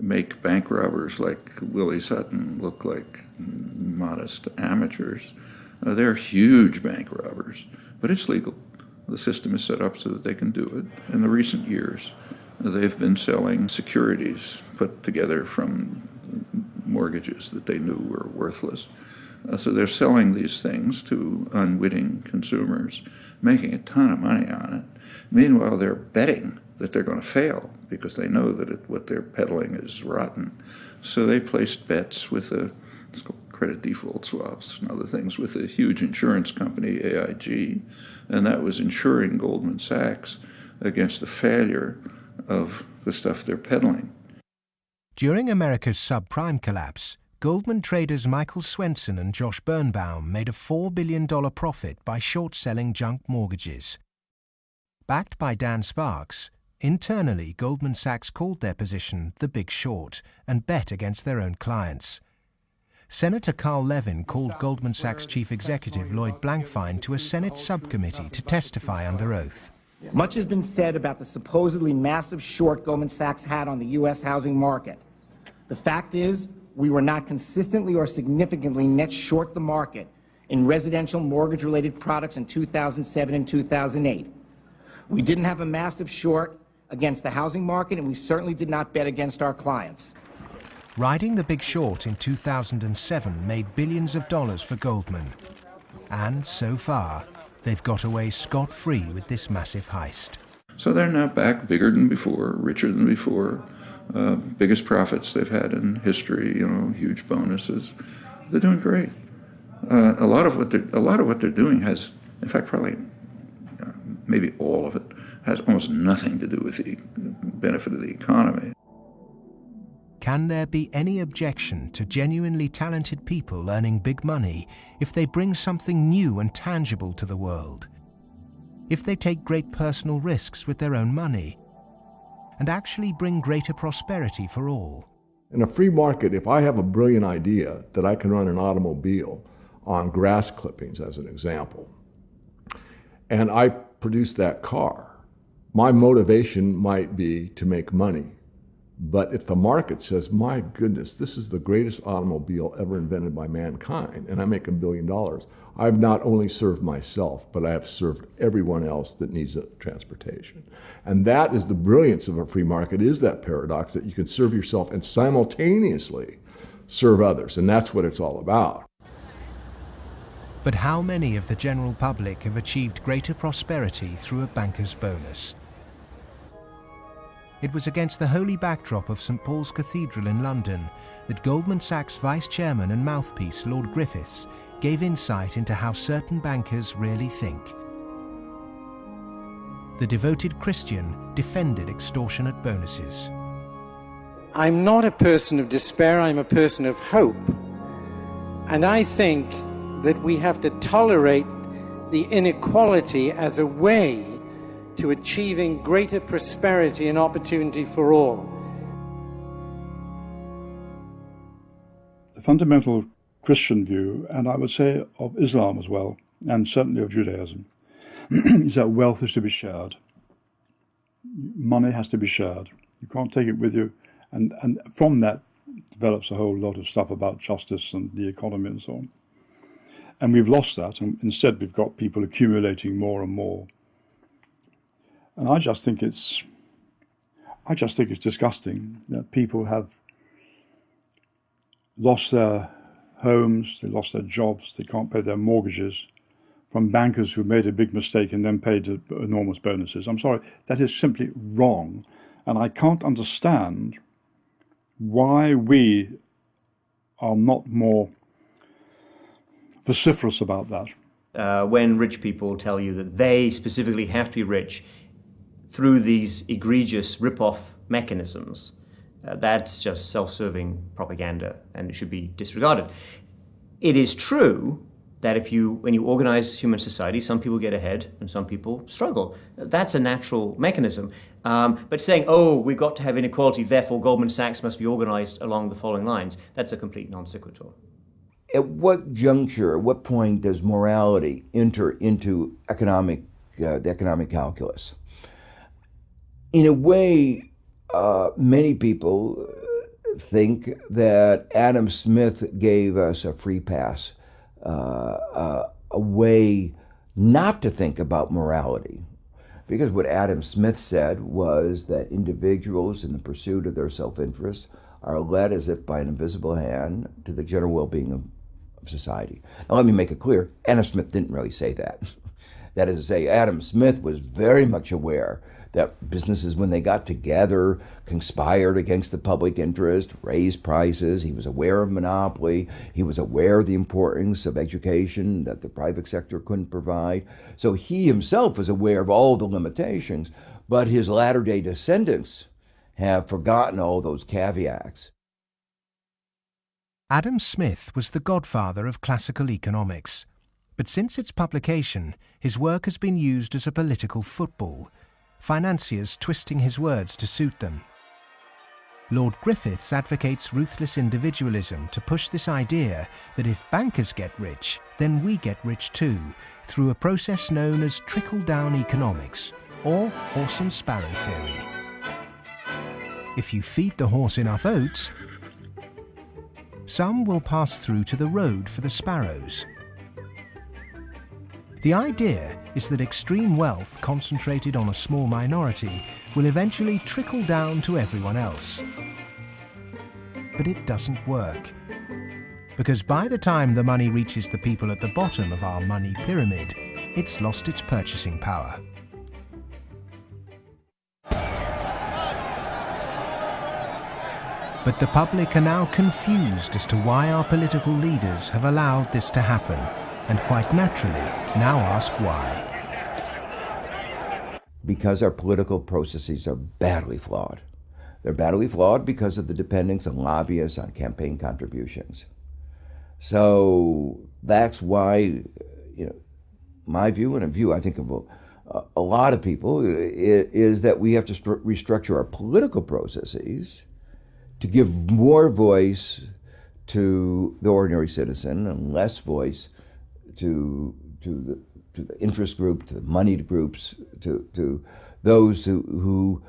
make bank robbers like Willie Sutton look like modest amateurs. They're huge bank robbers, but it's legal. The system is set up so that they can do it. In the recent years, they've been selling securities put together from mortgages that they knew were worthless. So they're selling these things to unwitting consumers, making a ton of money on it. Meanwhile, they're betting that they're going to fail because they know that what they're peddling is rotten. So they placed bets with it's called credit default swaps and other things with a huge insurance company, AIG, and that was insuring Goldman Sachs against the failure of the stuff they're peddling. During America's subprime collapse, Goldman traders Michael Swenson and Josh Birnbaum made a $4 billion profit by short-selling junk mortgages. Backed by Dan Sparks, internally Goldman Sachs called their position the Big Short and bet against their own clients. Senator Carl Levin called Goldman Sachs chief executive Lloyd Blankfein to a Senate subcommittee to testify under oath. Much has been said about the supposedly massive short Goldman Sachs had on the U.S. housing market. The fact is, we were not consistently or significantly net short the market in residential mortgage-related products in 2007 and 2008. We didn't have a massive short against the housing market, and we certainly did not bet against our clients. Riding the Big Short in 2007 made billions of dollars for Goldman. And so far, they've got away scot-free with this massive heist. So they're now back bigger than before, richer than before, biggest profits they've had in history, huge bonuses. They're doing great. A lot of what they're doing has, in fact, probably maybe all of it, has almost nothing to do with the benefit of the economy. Can there be any objection to genuinely talented people earning big money if they bring something new and tangible to the world? If they take great personal risks with their own money and actually bring greater prosperity for all? In a free market, if I have a brilliant idea that I can run an automobile on grass clippings, as an example, and I produce that car, my motivation might be to make money. But if the market says, my goodness, this is the greatest automobile ever invented by mankind, and I make $1 billion, I've not only served myself, but I have served everyone else that needs transportation. And that is the brilliance of a free market, is that paradox that you can serve yourself and simultaneously serve others. And that's what it's all about. But how many of the general public have achieved greater prosperity through a banker's bonus? It was against the holy backdrop of St. Paul's Cathedral in London that Goldman Sachs vice chairman and mouthpiece Lord Griffiths gave insight into how certain bankers really think. The devoted Christian defended extortionate bonuses. I'm not a person of despair, I'm a person of hope. And I think that we have to tolerate the inequality as a way to achieving greater prosperity and opportunity for all. The fundamental Christian view, and I would say of Islam as well, and certainly of Judaism, is that wealth is to be shared. money has to be shared. You can't take it with you. And from that develops a whole lot of stuff about justice and the economy and so on. And we've lost that, and instead we've got people accumulating more and more. And I just think it's disgusting that people have lost their homes, they lost their jobs, they can't pay their mortgages from bankers who made a big mistake and then paid enormous bonuses. I'm sorry, that is simply wrong. And I can't understand why we are not more vociferous about that. When rich people tell you that they specifically have to be rich through these egregious rip-off mechanisms, that's just self-serving propaganda, and it should be disregarded. It is true that when you organize human society, some people get ahead and some people struggle. That's a natural mechanism. But saying, oh, we've got to have inequality, therefore Goldman Sachs must be organized along the following lines, that's a complete non sequitur. At what juncture, at what point does morality enter into the economic calculus? In a way, many people think that Adam Smith gave us a free pass, a way not to think about morality. Because what Adam Smith said was that individuals in the pursuit of their self-interest are led as if by an invisible hand to the general well-being of society. Now let me make it clear, Adam Smith didn't really say that. That is to say, Adam Smith was very much aware that businesses, when they got together, conspired against the public interest, raised prices. He was aware of monopoly. He was aware of the importance of education that the private sector couldn't provide. So he himself was aware of all the limitations, but his latter-day descendants have forgotten all those caveats. Adam Smith was the godfather of classical economics, but since its publication, his work has been used as a political football, financiers twisting his words to suit them. Lord Griffiths advocates ruthless individualism to push this idea that if bankers get rich, then we get rich too, through a process known as trickle-down economics, or horse and sparrow theory. If you feed the horse enough oats, some will pass through to the road for the sparrows. The idea is that extreme wealth concentrated on a small minority will eventually trickle down to everyone else. But it doesn't work. Because by the time the money reaches the people at the bottom of our money pyramid, it's lost its purchasing power. But the public are now confused as to why our political leaders have allowed this to happen, and quite naturally now ask why. Because our political processes are badly flawed. They're badly flawed because of the dependence on lobbyists, on campaign contributions. So that's why, my view, and a view I think of a lot of people, is that we have to restructure our political processes to give more voice to the ordinary citizen and less voice to the interest group, to the moneyed groups, to those who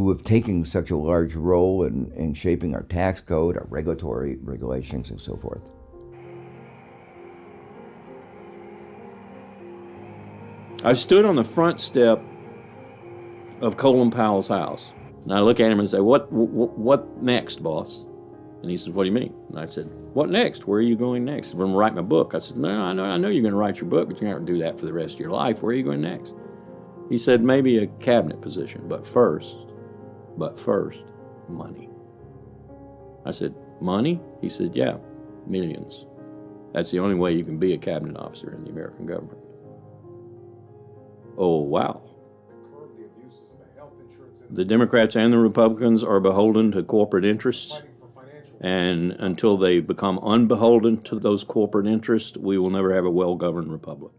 have taken such a large role in shaping our tax code, our regulatory regulations, and so forth. I stood on the front step of Colin Powell's house, and I look at him and say, what next, boss? And he said, what do you mean? And I said, what next? Where are you going next? I'm going to write my book. I said, no, I know you're going to write your book, but you're not going to do that for the rest of your life. Where are you going next? He said, maybe a cabinet position, but first, money. I said, money? He said, yeah, millions. That's the only way you can be a cabinet officer in the American government. Oh, wow. The Democrats and the Republicans are beholden to corporate interests, and until they become unbeholden to those corporate interests, we will never have a well-governed republic.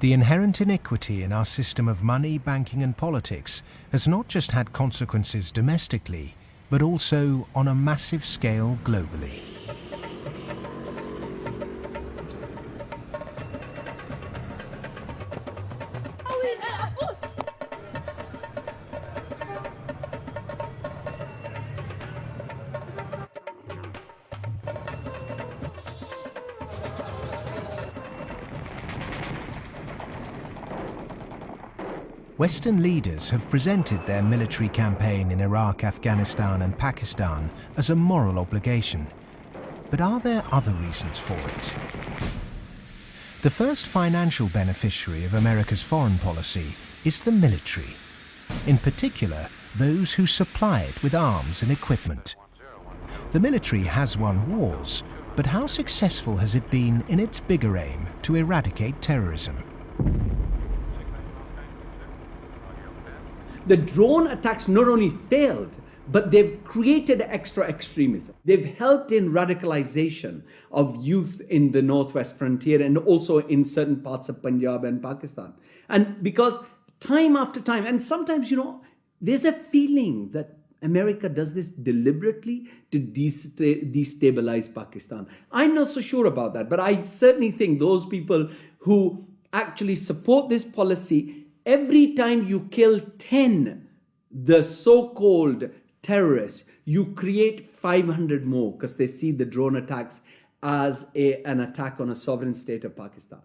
The inherent iniquity in our system of money, banking and politics has not just had consequences domestically, but also on a massive scale globally. Western leaders have presented their military campaign in Iraq, Afghanistan and Pakistan as a moral obligation. But are there other reasons for it? The first financial beneficiary of America's foreign policy is the military. In particular, those who supply it with arms and equipment. The military has won wars, but how successful has it been in its bigger aim to eradicate terrorism? The drone attacks not only failed, but they've created extra extremism. They've helped in radicalization of youth in the northwest frontier and also in certain parts of Punjab and Pakistan. And because time after time, and sometimes, there's a feeling that America does this deliberately to destabilize Pakistan. I'm not so sure about that, but I certainly think those people who actually support this policy, every time you kill 10, the so-called terrorists, you create 500 more because they see the drone attacks as an attack on a sovereign state of Pakistan.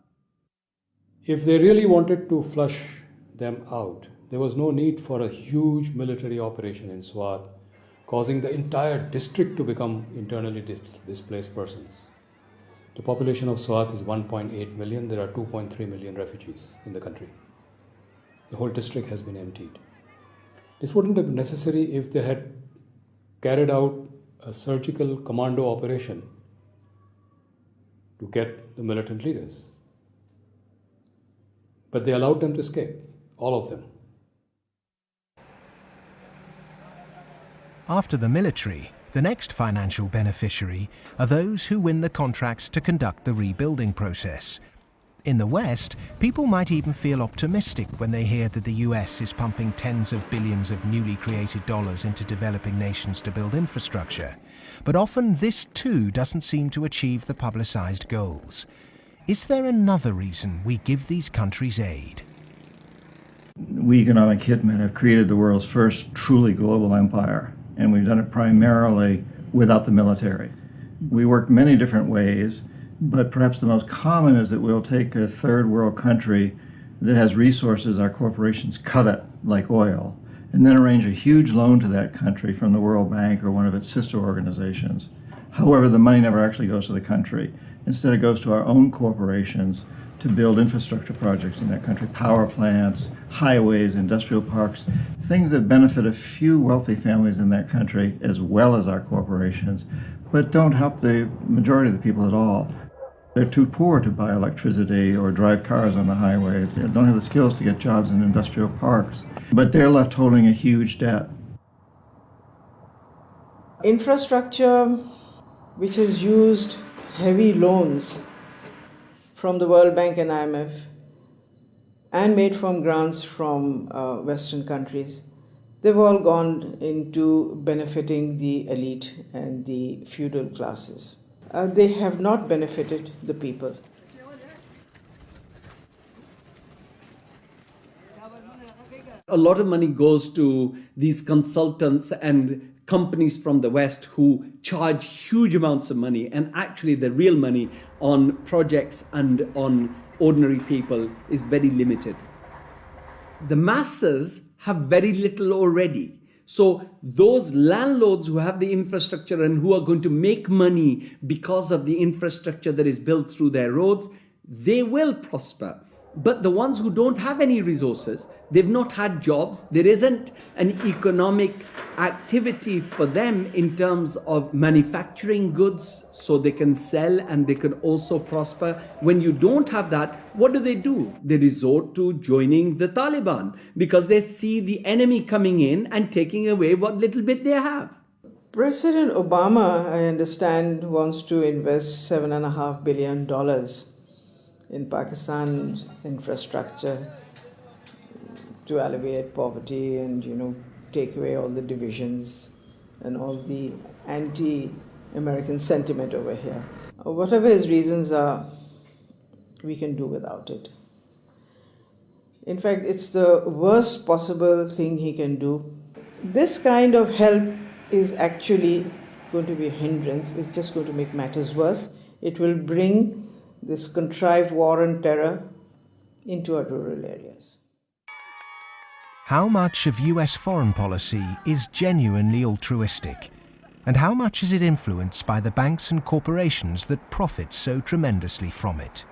If they really wanted to flush them out, there was no need for a huge military operation in Swat, causing the entire district to become internally displaced persons. The population of Swat is 1.8 million. There are 2.3 million refugees in the country. The whole district has been emptied. This wouldn't have been necessary if they had carried out a surgical commando operation to get the militant leaders. But they allowed them to escape, all of them. After the military, the next financial beneficiary are those who win the contracts to conduct the rebuilding process. In the West, people might even feel optimistic when they hear that the US is pumping tens of billions of newly created dollars into developing nations to build infrastructure. But often this too doesn't seem to achieve the publicized goals. Is there another reason we give these countries aid? We economic hitmen have created the world's first truly global empire, and we've done it primarily without the military. We work many different ways, but perhaps the most common is that we'll take a third world country that has resources our corporations covet, like oil, and then arrange a huge loan to that country from the World Bank or one of its sister organizations. However, the money never actually goes to the country. Instead, it goes to our own corporations to build infrastructure projects in that country, power plants, highways, industrial parks, things that benefit a few wealthy families in that country as well as our corporations, but don't help the majority of the people at all. They're too poor to buy electricity or drive cars on the highways. They don't have the skills to get jobs in industrial parks, but they're left holding a huge debt. Infrastructure, which has used heavy loans from the World Bank and IMF and made from grants from Western countries, they've all gone into benefiting the elite and the feudal classes. They have not benefited the people. A lot of money goes to these consultants and companies from the West who charge huge amounts of money, and actually the real money on projects and on ordinary people is very limited. The masses have very little already. So those landlords who have the infrastructure and who are going to make money because of the infrastructure that is built through their roads, they will prosper. But the ones who don't have any resources, they've not had jobs, there isn't an economic activity for them in terms of manufacturing goods so they can sell and they can also prosper. When you don't have that, what do? They resort to joining the Taliban because they see the enemy coming in and taking away what little bit they have. President Obama, I understand, wants to invest $7.5 billion in Pakistan's infrastructure to alleviate poverty and, take away all the divisions and all the anti-American sentiment over here. Whatever his reasons are, we can do without it. In fact, it's the worst possible thing he can do. This kind of help is actually going to be a hindrance. It's just going to make matters worse. It will bring this contrived war and terror into our rural areas. How much of US foreign policy is genuinely altruistic? And how much is it influenced by the banks and corporations that profit so tremendously from it?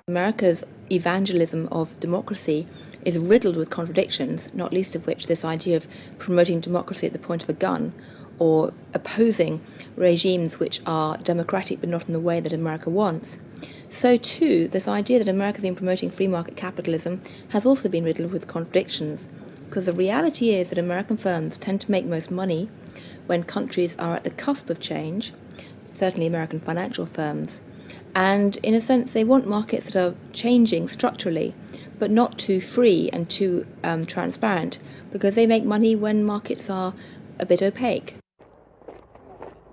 America's evangelism of democracy is riddled with contradictions, not least of which this idea of promoting democracy at the point of a gun, or opposing regimes which are democratic but not in the way that America wants. So too, this idea that America has been promoting free market capitalism has also been riddled with contradictions, because the reality is that American firms tend to make most money when countries are at the cusp of change, certainly American financial firms, and in a sense they want markets that are changing structurally, but not too free and too transparent, because they make money when markets are a bit opaque.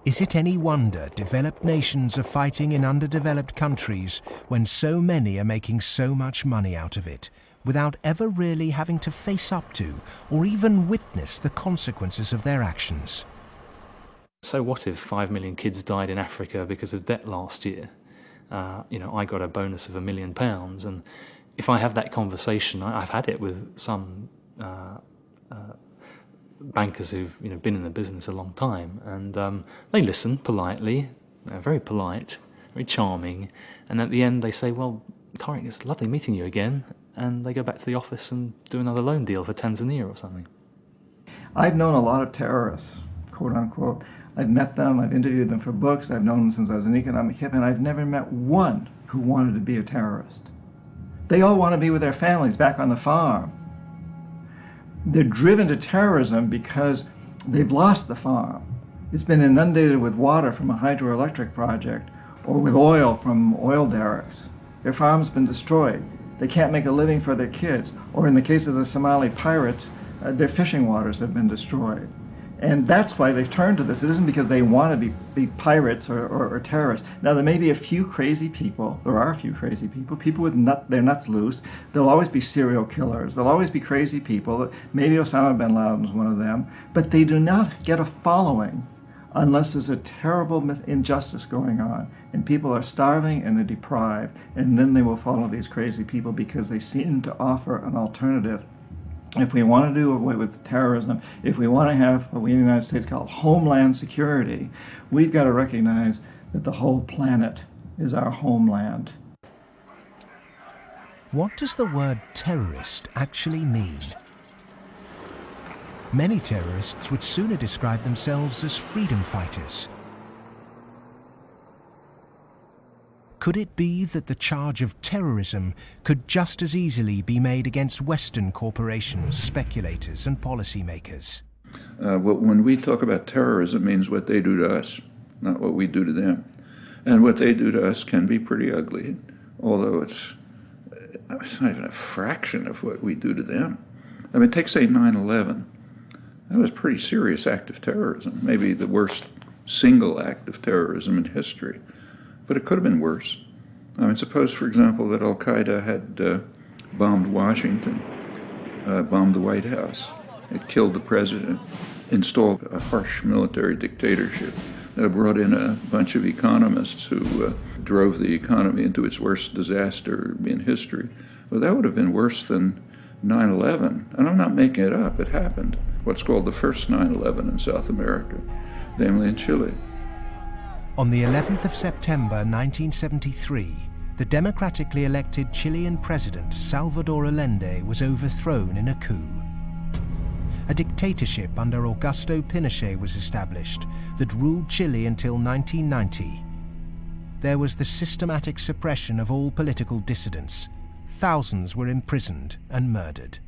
Is it any wonder developed nations are fighting in underdeveloped countries when so many are making so much money out of it, without ever really having to face up to or even witness the consequences of their actions? So what if 5 million kids died in Africa because of debt last year? I got a bonus of £1 million, and if I have that conversation, I've had it with some bankers who've been in the business a long time, and they listen politely, very polite, very charming, and at the end they say, "Well, Tariq, it's lovely meeting you again," and they go back to the office and do another loan deal for Tanzania or something. I've known a lot of terrorists, quote unquote. I've met them, I've interviewed them for books, I've known them since I was an economic hip, and I've never met one who wanted to be a terrorist. They all want to be with their families back on the farm. They're driven to terrorism because they've lost the farm. It's been inundated with water from a hydroelectric project or with oil from oil derricks. Their farm's been destroyed. They can't make a living for their kids. Or in the case of the Somali pirates, their fishing waters have been destroyed. And that's why they've turned to this. It isn't because they want to be pirates or terrorists. Now, there may be a few crazy people. There are a few crazy people with their nuts loose. There'll always be serial killers. There'll always be crazy people. Maybe Osama bin Laden's one of them. But they do not get a following unless there's a terrible injustice going on. And people are starving and they're deprived. And then they will follow these crazy people because they seem to offer an alternative. If we want to do away with terrorism, if we want to have what we in the United States call homeland security, we've got to recognize that the whole planet is our homeland. What does the word terrorist actually mean? Many terrorists would sooner describe themselves as freedom fighters. Could it be that the charge of terrorism could just as easily be made against Western corporations, speculators and policymakers? When we talk about terrorism, it means what they do to us, not what we do to them. And what they do to us can be pretty ugly, although it's not even a fraction of what we do to them. I mean, take, say, 9/11. That was a pretty serious act of terrorism, maybe the worst single act of terrorism in history. But it could have been worse. I mean, suppose, for example, that Al-Qaeda had bombed Washington, bombed the White House. It killed the president, installed a harsh military dictatorship, brought in a bunch of economists who drove the economy into its worst disaster in history. Well, that would have been worse than 9/11. And I'm not making it up. It happened. What's called the first 9/11 in South America, namely in Chile. On the 11th of September 1973, the democratically elected Chilean president Salvador Allende was overthrown in a coup. A dictatorship under Augusto Pinochet was established that ruled Chile until 1990. There was the systematic suppression of all political dissidents. Thousands were imprisoned and murdered.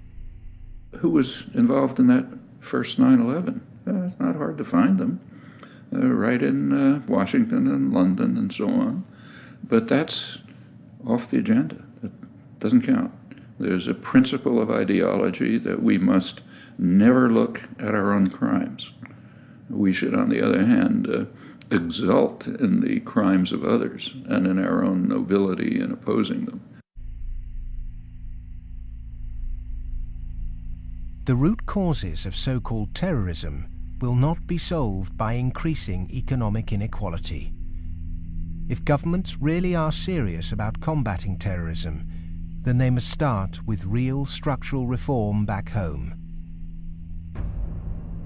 Who was involved in that first 9/11? It's not hard to find them. Right in Washington and London and so on. But that's off the agenda. It doesn't count. There's a principle of ideology that we must never look at our own crimes. We should, on the other hand, exult in the crimes of others and in our own nobility in opposing them. The root causes of so-called terrorism will not be solved by increasing economic inequality. If governments really are serious about combating terrorism, then they must start with real structural reform back home.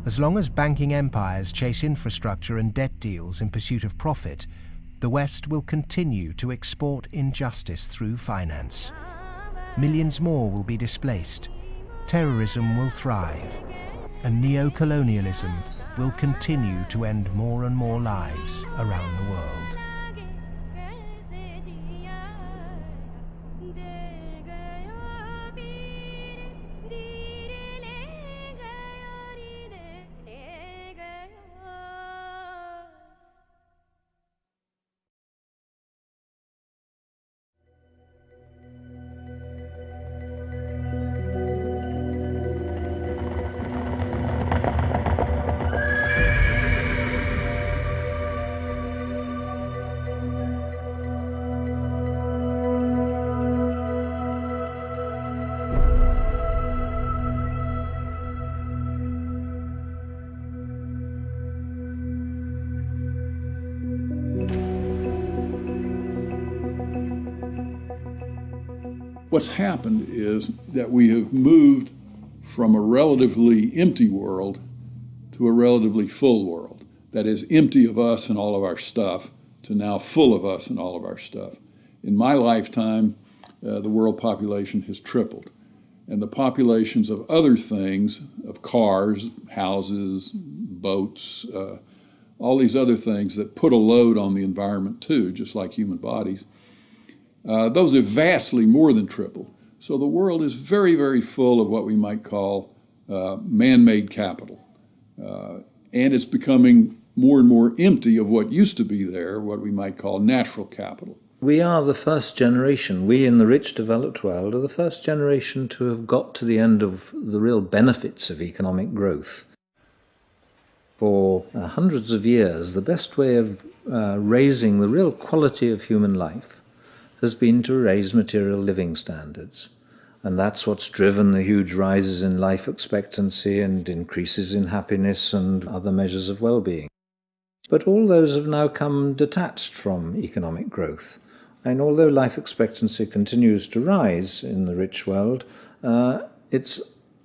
As long as banking empires chase infrastructure and debt deals in pursuit of profit, the West will continue to export injustice through finance. Millions more will be displaced, terrorism will thrive, and neo-colonialism will continue to end more and more lives around the world. What's happened is that we have moved from a relatively empty world to a relatively full world. That is, empty of us and all of our stuff to now full of us and all of our stuff. In my lifetime, the world population has tripled. And the populations of other things, of cars, houses, boats, all these other things that put a load on the environment too, just like human bodies, those have vastly more than tripled. So the world is very, very full of what we might call man-made capital. And it's becoming more and more empty of what used to be there, what we might call natural capital. We are the first generation, we in the rich developed world are the first generation to have got to the end of the real benefits of economic growth. For hundreds of years, the best way of raising the real quality of human life has been to raise material living standards. And that's what's driven the huge rises in life expectancy and increases in happiness and other measures of well-being. But all those have now come detached from economic growth. And although life expectancy continues to rise in the rich world, it's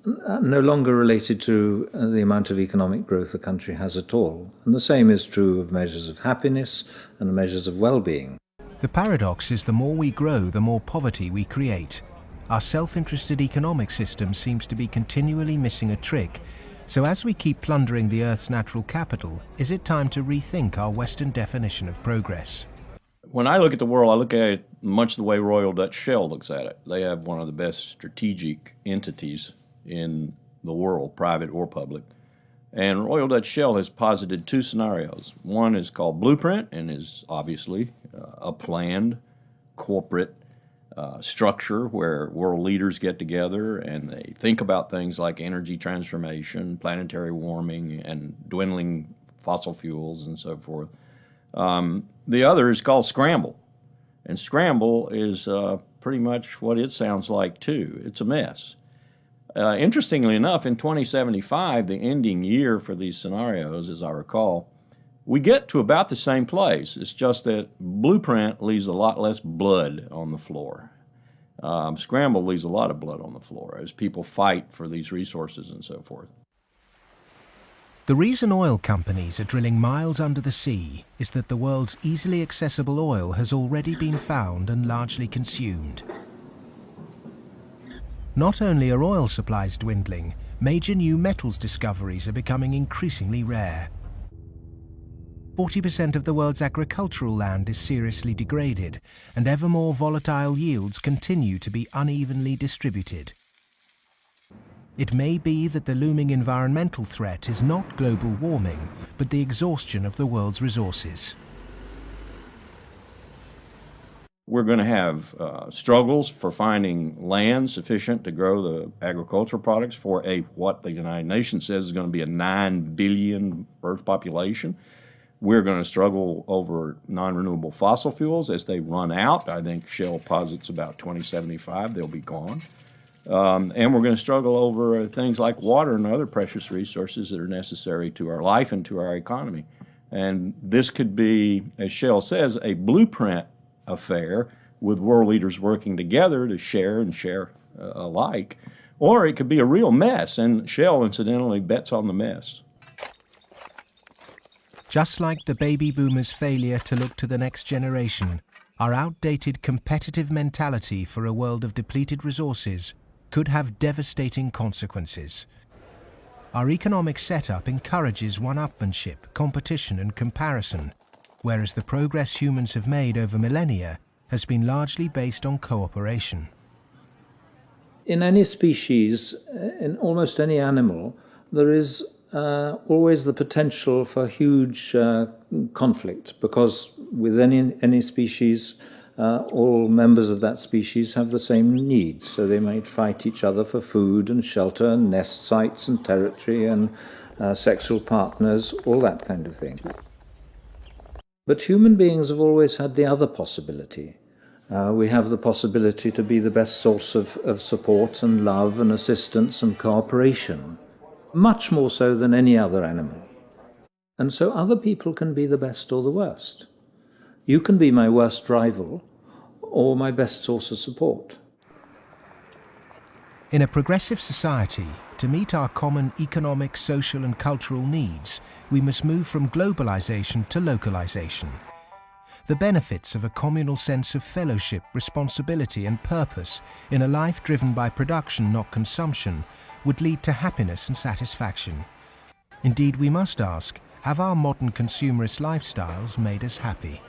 no longer related to the amount of economic growth a country has at all. And the same is true of measures of happiness and measures of well-being. The paradox is the more we grow, the more poverty we create. Our self-interested economic system seems to be continually missing a trick. So as we keep plundering the Earth's natural capital, is it time to rethink our Western definition of progress? When I look at the world, I look at it much the way Royal Dutch Shell looks at it. They have one of the best strategic entities in the world, private or public. And Royal Dutch Shell has posited two scenarios. One is called Blueprint and is obviously a planned corporate structure where world leaders get together and they think about things like energy transformation, planetary warming, and dwindling fossil fuels and so forth. The other is called Scramble. And Scramble is pretty much what it sounds like too. It's a mess. Interestingly enough, in 2075, the ending year for these scenarios, as I recall, we get to about the same place. It's just that Blueprint leaves a lot less blood on the floor. Scramble leaves a lot of blood on the floor as people fight for these resources and so forth. The reason oil companies are drilling miles under the sea is that the world's easily accessible oil has already been found and largely consumed. Not only are oil supplies dwindling, major new metals discoveries are becoming increasingly rare. 40% of the world's agricultural land is seriously degraded, and ever more volatile yields continue to be unevenly distributed. It may be that the looming environmental threat is not global warming, but the exhaustion of the world's resources. We're going to have struggles for finding land sufficient to grow the agricultural products for what the United Nations says is going to be a 9 billion Earth population. We're going to struggle over non-renewable fossil fuels as they run out. I think Shell posits about 2075 they'll be gone. And we're going to struggle over things like water and other precious resources that are necessary to our life and to our economy. And this could be, as Shell says, a blueprint affair with world leaders working together to share and share alike. Or it could be a real mess, and Shell, incidentally, bets on the mess. Just like the baby boomers' failure to look to the next generation, our outdated competitive mentality for a world of depleted resources could have devastating consequences. Our economic setup encourages one-upmanship, competition and comparison, whereas the progress humans have made over millennia has been largely based on cooperation. In any species, in almost any animal, there is always the potential for huge conflict, because with any species, all members of that species have the same needs, so they might fight each other for food and shelter and nest sites and territory and sexual partners, all that kind of thing. But human beings have always had the other possibility. We have the possibility to be the best source of support and love and assistance and cooperation, much more so than any other animal. And so other people can be the best or the worst. You can be my worst rival or my best source of support. In a progressive society, to meet our common economic, social and cultural needs, we must move from globalization to localization. The benefits of a communal sense of fellowship, responsibility and purpose in a life driven by production, not consumption, would lead to happiness and satisfaction. Indeed, we must ask, have our modern consumerist lifestyles made us happy?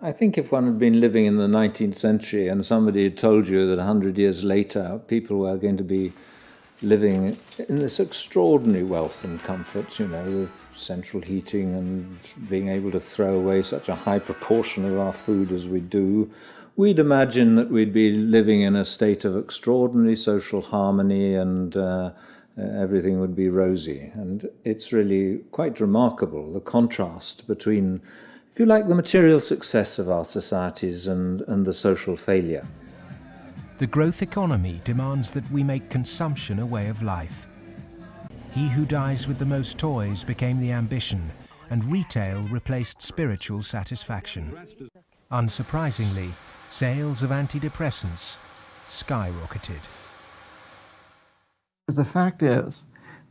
I think if one had been living in the 19th century and somebody had told you that 100 years later people were going to be living in this extraordinary wealth and comfort, with central heating and being able to throw away such a high proportion of our food as we do, we'd imagine that we'd be living in a state of extraordinary social harmony and everything would be rosy. And it's really quite remarkable, the contrast between, if you like, the material success of our societies and the social failure. The growth economy demands that we make consumption a way of life. He who dies with the most toys became the ambition, and retail replaced spiritual satisfaction. Unsurprisingly, sales of antidepressants skyrocketed. The fact is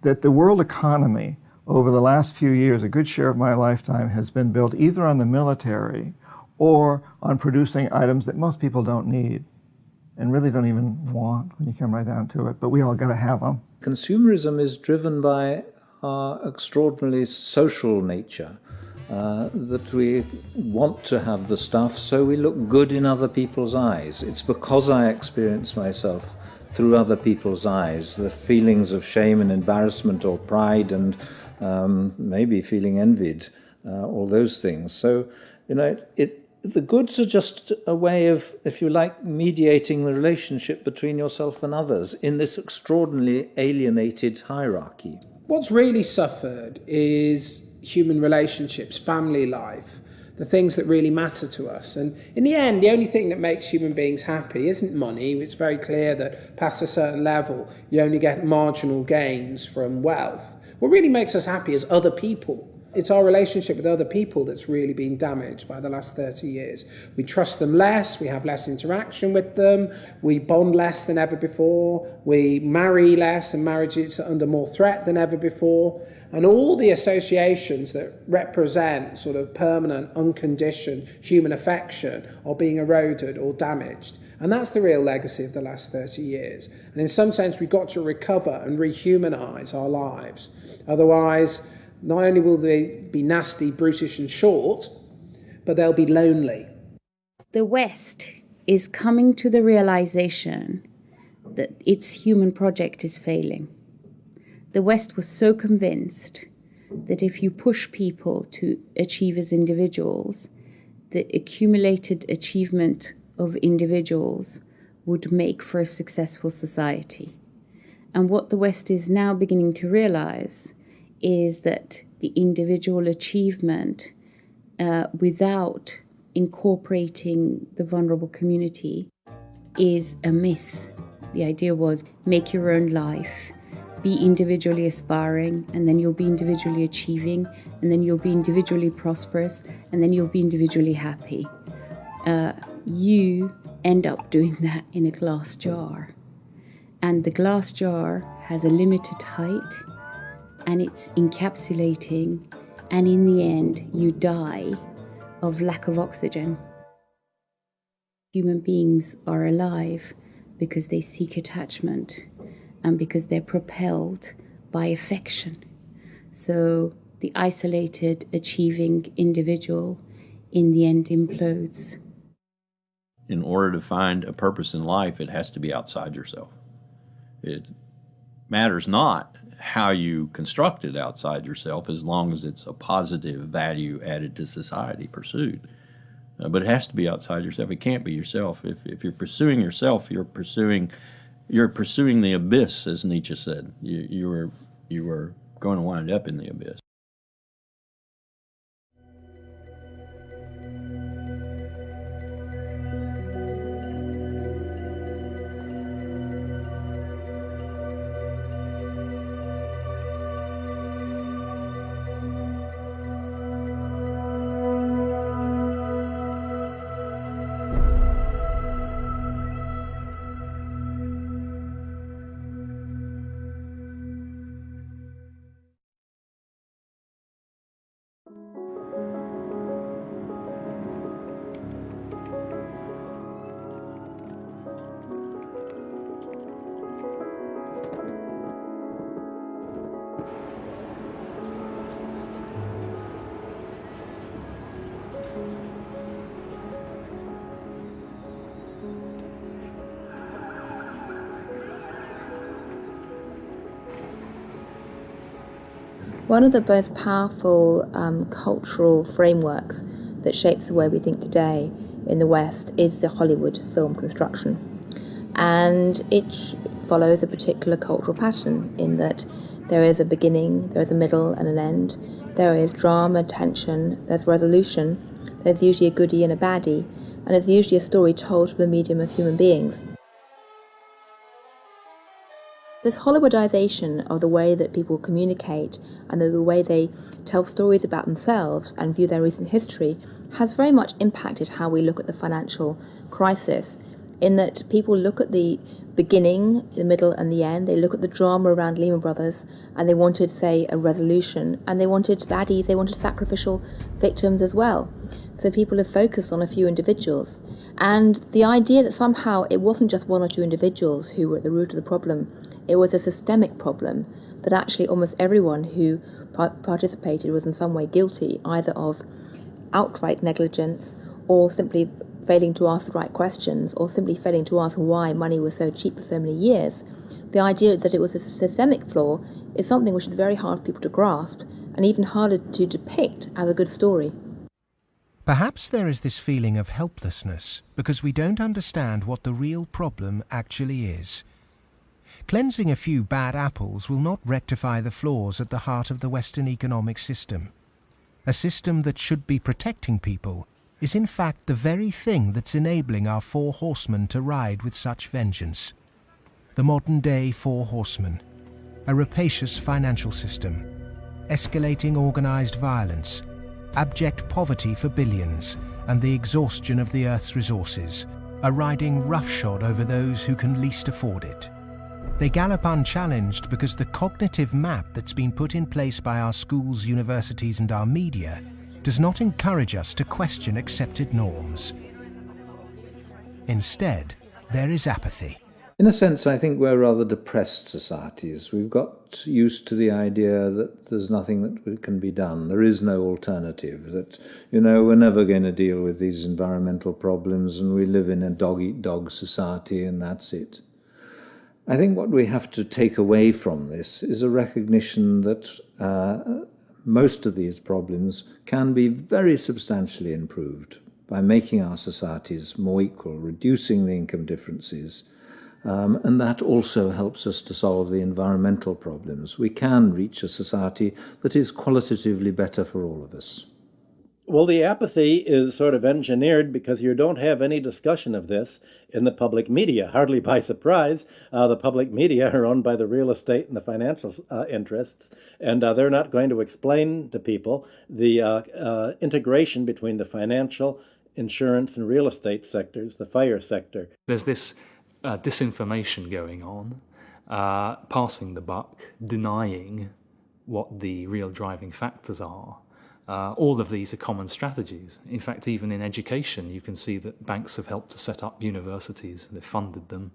that the world economy over the last few years, a good share of my lifetime, has been built either on the military or on producing items that most people don't need and really don't even want when you come right down to it, but we all got to have them. Consumerism is driven by our extraordinarily social nature, that we want to have the stuff so we look good in other people's eyes. It's because I experience myself through other people's eyes, the feelings of shame and embarrassment or pride and maybe feeling envied, all those things. So, the goods are just a way of, if you like, mediating the relationship between yourself and others in this extraordinarily alienated hierarchy. What's really suffered is human relationships, family life, the things that really matter to us. And in the end, the only thing that makes human beings happy isn't money. It's very clear that past a certain level, you only get marginal gains from wealth. What really makes us happy is other people. It's our relationship with other people that's really been damaged by the last 30 years. We trust them less, we have less interaction with them, we bond less than ever before, we marry less and marriages are under more threat than ever before. And all the associations that represent sort of permanent, unconditioned human affection are being eroded or damaged. And that's the real legacy of the last 30 years. And in some sense, we've got to recover and rehumanize our lives. Otherwise, not only will they be nasty, brutish and short, but they'll be lonely. The West is coming to the realization that its human project is failing. The West was so convinced that if you push people to achieve as individuals, the accumulated achievement of individuals would make for a successful society. And what the West is now beginning to realize is that the individual achievement without incorporating the vulnerable community is a myth. The idea was make your own life, be individually aspiring, and then you'll be individually achieving, and then you'll be individually prosperous, and then you'll be individually happy. You end up doing that in a glass jar. And the glass jar has a limited height, and it's encapsulating, and in the end, you die of lack of oxygen. Human beings are alive because they seek attachment and because they're propelled by affection. So the isolated, achieving individual in the end implodes. In order to find a purpose in life, it has to be outside yourself. It matters not how you construct it outside yourself, as long as it's a positive value added to society pursued. But it has to be outside yourself. It can't be yourself. If you're pursuing yourself, you're pursuing the abyss, as Nietzsche said. You are going to wind up in the abyss. One of the most powerful cultural frameworks that shapes the way we think today in the West is the Hollywood film construction. And it follows a particular cultural pattern in that there is a beginning, there is a middle and an end, there is drama, tension, there's resolution, there's usually a goodie and a baddie, and there's usually a story told through the medium of human beings. This Hollywoodization of the way that people communicate and the way they tell stories about themselves and view their recent history has very much impacted how we look at the financial crisis, in that people look at the beginning, the middle and the end. They look at the drama around Lehman Brothers and they wanted, say, a resolution, and they wanted baddies, they wanted sacrificial victims as well. So people have focused on a few individuals. And the idea that somehow it wasn't just one or two individuals who were at the root of the problem, it was a systemic problem, that actually almost everyone who participated was in some way guilty, either of outright negligence or simply failing to ask the right questions or simply failing to ask why money was so cheap for so many years. The idea that it was a systemic flaw is something which is very hard for people to grasp and even harder to depict as a good story. Perhaps there is this feeling of helplessness because we don't understand what the real problem actually is. Cleansing a few bad apples will not rectify the flaws at the heart of the Western economic system. A system that should be protecting people is in fact the very thing that's enabling our four horsemen to ride with such vengeance. The modern-day four horsemen: a rapacious financial system, escalating organized violence, abject poverty for billions, and the exhaustion of the Earth's resources, are riding roughshod over those who can least afford it. They gallop unchallenged because the cognitive map that's been put in place by our schools, universities, and our media does not encourage us to question accepted norms. Instead, there is apathy. In a sense, I think we're rather depressed societies. We've got used to the idea that there's nothing that can be done. There is no alternative, that, we're never going to deal with these environmental problems and we live in a dog-eat-dog society and that's it. I think what we have to take away from this is a recognition that most of these problems can be very substantially improved. by making our societies more equal, reducing the income differences, and that also helps us to solve the environmental problems. We can reach a society that is qualitatively better for all of us. Well, the apathy is sort of engineered because you don't have any discussion of this in the public media. Hardly by surprise, the public media are owned by the real estate and the financial interests, and they're not going to explain to people the integration between the financial, insurance, and real estate sectors, the FIRE sector. There's this disinformation going on, passing the buck, denying what the real driving factors are. All of these are common strategies. In fact, even in education, you can see that banks have helped to set up universities. They've funded them.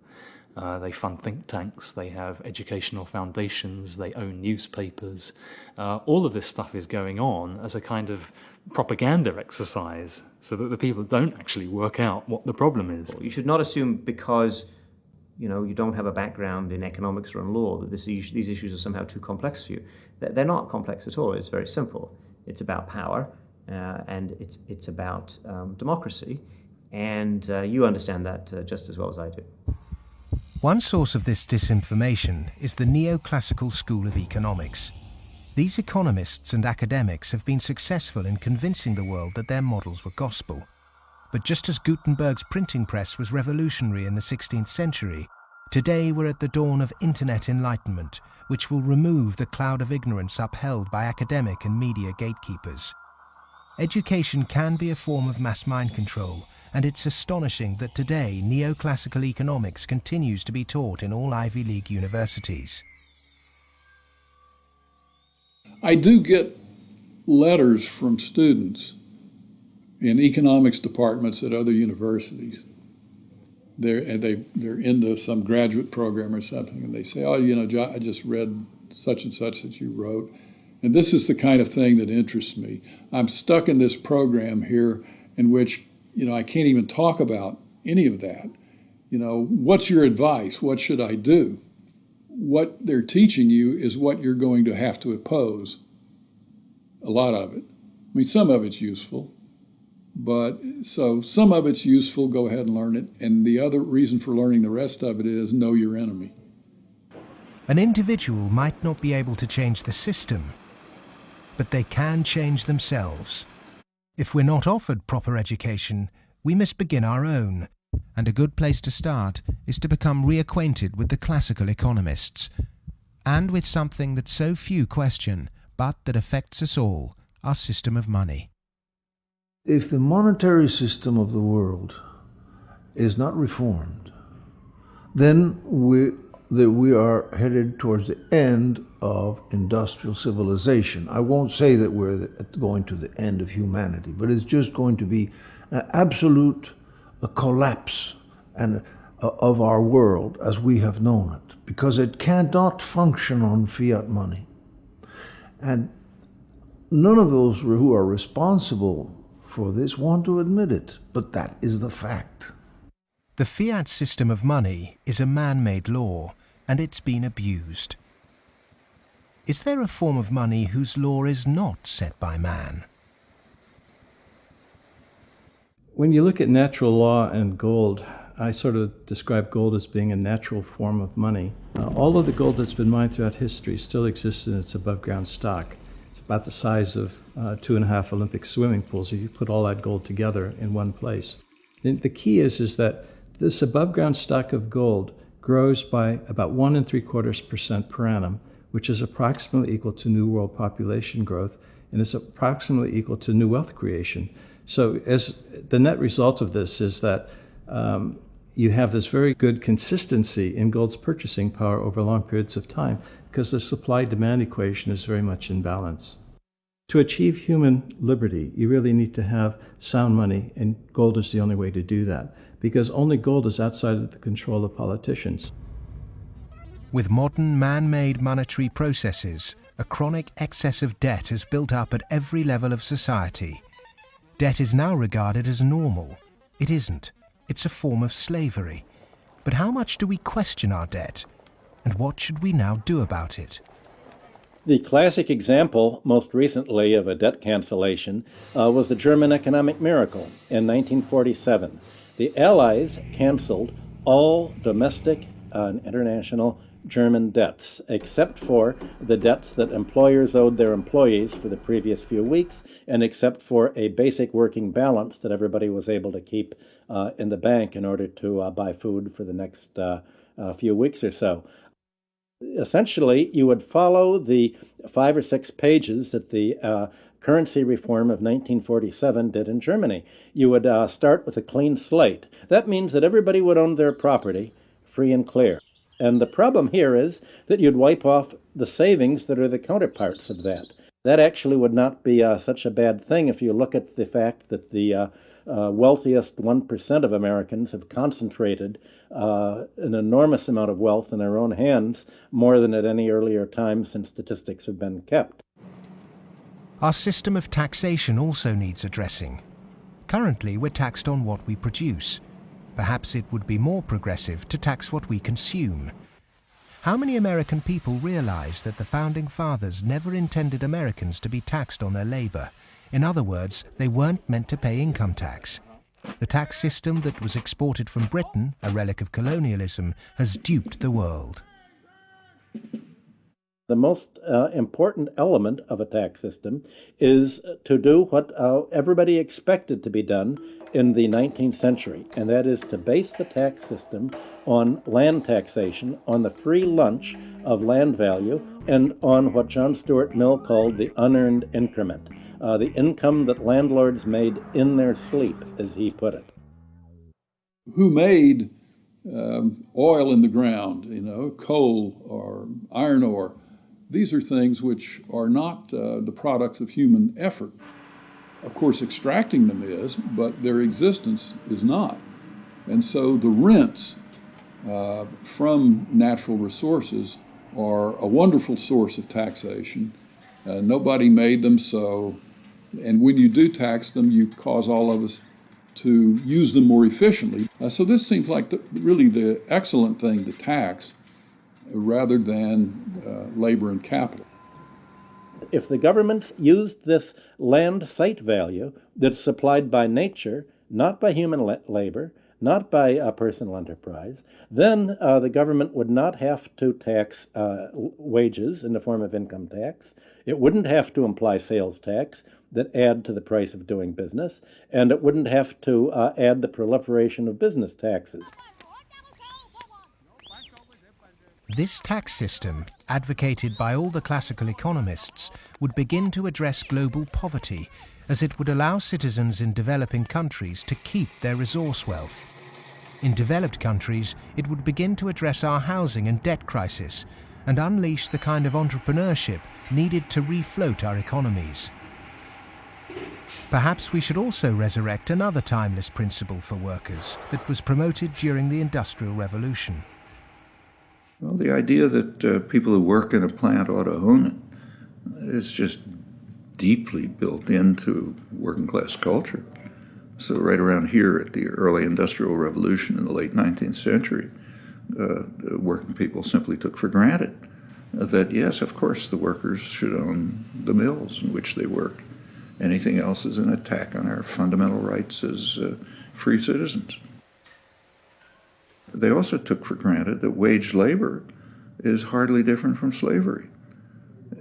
They fund think tanks. They have educational foundations. They own newspapers. All of this stuff is going on as a kind of propaganda exercise so that the people don't actually work out what the problem is. You should not assume because you don't have a background in economics or in law that these issues are somehow too complex for you. They're not complex at all. It's very simple. It's about power, and it's about democracy, and you understand that just as well as I do. One source of this disinformation is the neoclassical school of economics. These economists and academics have been successful in convincing the world that their models were gospel. But just as Gutenberg's printing press was revolutionary in the 16th century, today we're at the dawn of internet enlightenment, which will remove the cloud of ignorance upheld by academic and media gatekeepers. Education can be a form of mass mind control, and it's astonishing that today neoclassical economics continues to be taught in all Ivy League universities. I do get letters from students in economics departments at other universities. They're into some graduate program or something, and they say, oh, I just read such and such that you wrote, and this is the kind of thing that interests me. I'm stuck in this program here in which, I can't even talk about any of that. What's your advice? What should I do? What they're teaching you is what you're going to have to oppose, a lot of it. I mean, some of it's useful. But so some of it's useful, go ahead and learn it. And the other reason for learning the rest of it is know your enemy. An individual might not be able to change the system, but they can change themselves. If we're not offered proper education, we must begin our own. And a good place to start is to become reacquainted with the classical economists, and with something that so few question, but that affects us all, our system of money. If the monetary system of the world is not reformed, then we are headed towards the end of industrial civilization. I won't say that we're going to the end of humanity, but it's just going to be an absolute collapse of our world as we have known it, because it cannot function on fiat money. And none of those who are responsible for this want to admit it, but that is the fact. The fiat system of money is a man-made law, and it's been abused. Is there a form of money whose law is not set by man? When you look at natural law and gold, I sort of describe gold as being a natural form of money. All of the gold that's been mined throughout history still exists in its above-ground stock. About the size of 2.5 Olympic swimming pools if you put all that gold together in one place. And the key is that this above ground stock of gold grows by about 1 3/4% per annum, which is approximately equal to New World population growth, and is approximately equal to new wealth creation. So as the net result of this is that you have this very good consistency in gold's purchasing power over long periods of time, because the supply-demand equation is very much in balance. To achieve human liberty, you really need to have sound money, and gold is the only way to do that, because only gold is outside of the control of politicians. With modern man-made monetary processes, a chronic excess of debt has built up at every level of society. Debt is now regarded as normal. It isn't. It's a form of slavery. But how much do we question our debt? And what should we now do about it? The classic example, most recently, of a debt cancellation was the German economic miracle in 1947. The Allies canceled all domestic and international German debts, except for the debts that employers owed their employees for the previous few weeks, and except for a basic working balance that everybody was able to keep in the bank in order to buy food for the next few weeks or so. Essentially, you would follow the 5 or 6 pages that the currency reform of 1947 did in Germany. You would start with a clean slate. That means that everybody would own their property free and clear. And the problem here is that you'd wipe off the savings that are the counterparts of that. That actually would not be such a bad thing if you look at the fact that the wealthiest 1% of Americans have concentrated an enormous amount of wealth in their own hands, more than at any earlier time since statistics have been kept. Our system of taxation also needs addressing. Currently, we're taxed on what we produce. Perhaps it would be more progressive to tax what we consume. How many American people realize that the Founding Fathers never intended Americans to be taxed on their labor? In other words, they weren't meant to pay income tax. The tax system that was exported from Britain, a relic of colonialism, has duped the world. The most important element of a tax system is to do what everybody expected to be done in the 19th century, and that is to base the tax system on land taxation, on the free lunch of land value, and on what John Stuart Mill called the unearned increment, the income that landlords made in their sleep, as he put it. Who made oil in the ground, coal or iron ore? These are things which are not the products of human effort. Of course, extracting them is, but their existence is not. And so the rents from natural resources are a wonderful source of taxation. Nobody made them, and when you do tax them, you cause all of us to use them more efficiently. So this seems like really the excellent thing to tax, rather than labor and capital. If the governments used this land site value that's supplied by nature, not by human labor, not by personal enterprise, then the government would not have to tax wages in the form of income tax. It wouldn't have to imply sales tax that add to the price of doing business, and it wouldn't have to add the proliferation of business taxes. This tax system, advocated by all the classical economists, would begin to address global poverty, as it would allow citizens in developing countries to keep their resource wealth. In developed countries, it would begin to address our housing and debt crisis and unleash the kind of entrepreneurship needed to refloat our economies. Perhaps we should also resurrect another timeless principle for workers that was promoted during the Industrial Revolution. Well, the idea that people who work in a plant ought to own it is just deeply built into working class culture. So right around here at the early Industrial Revolution in the late 19th century, working people simply took for granted that, yes, of course, the workers should own the mills in which they work. Anything else is an attack on our fundamental rights as free citizens. They also took for granted that wage labor is hardly different from slavery.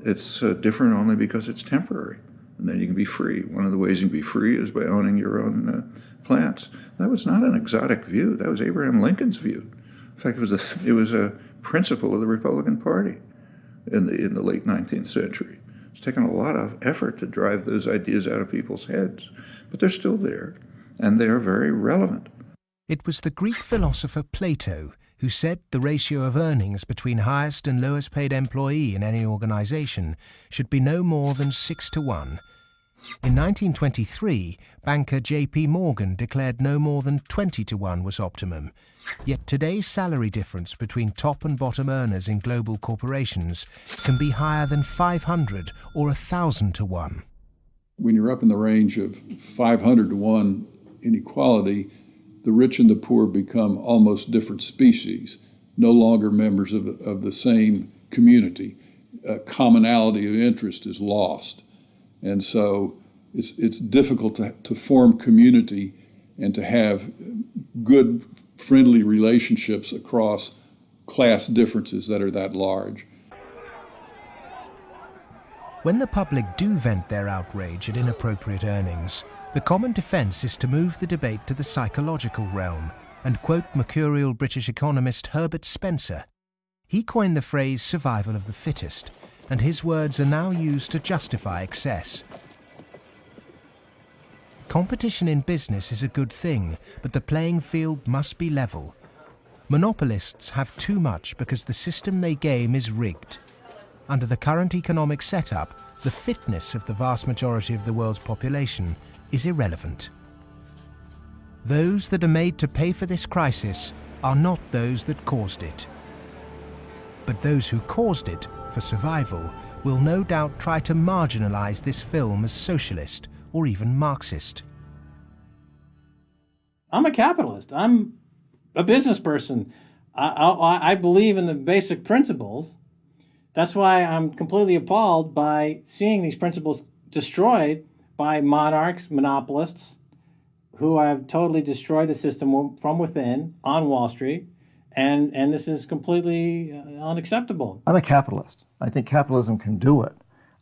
It's different only because it's temporary, and then you can be free. One of the ways you can be free is by owning your own plants. That was not an exotic view. That was Abraham Lincoln's view. In fact, it was a principle of the Republican Party in the late 19th century. It's taken a lot of effort to drive those ideas out of people's heads, but they're still there, and they are very relevant. It was the Greek philosopher Plato who said the ratio of earnings between highest and lowest paid employee in any organization should be no more than 6-to-1. In 1923, banker J.P. Morgan declared no more than 20-to-1 was optimum. Yet today's salary difference between top and bottom earners in global corporations can be higher than 500 or 1,000-to-1. When you're up in the range of 500-to-1 inequality, the rich and the poor become almost different species, no longer members of the same community. commonality of interest is lost. And so it's difficult to form community and to have good, friendly relationships across class differences that are that large. When the public do vent their outrage at inappropriate earnings, the common defence is to move the debate to the psychological realm and quote mercurial British economist Herbert Spencer. He coined the phrase survival of the fittest, and his words are now used to justify excess. Competition in business is a good thing, but the playing field must be level. Monopolists have too much because the system they game is rigged. Under the current economic setup, the fitness of the vast majority of the world's population is irrelevant. Those that are made to pay for this crisis are not those that caused it. But those who caused it, for survival, will no doubt try to marginalize this film as socialist or even Marxist. I'm a capitalist. I'm a business person. I believe in the basic principles. That's why I'm completely appalled by seeing these principles destroyed by monarchs, monopolists, who have totally destroyed the system from within on Wall Street. And this is completely unacceptable. I'm a capitalist. I think capitalism can do it.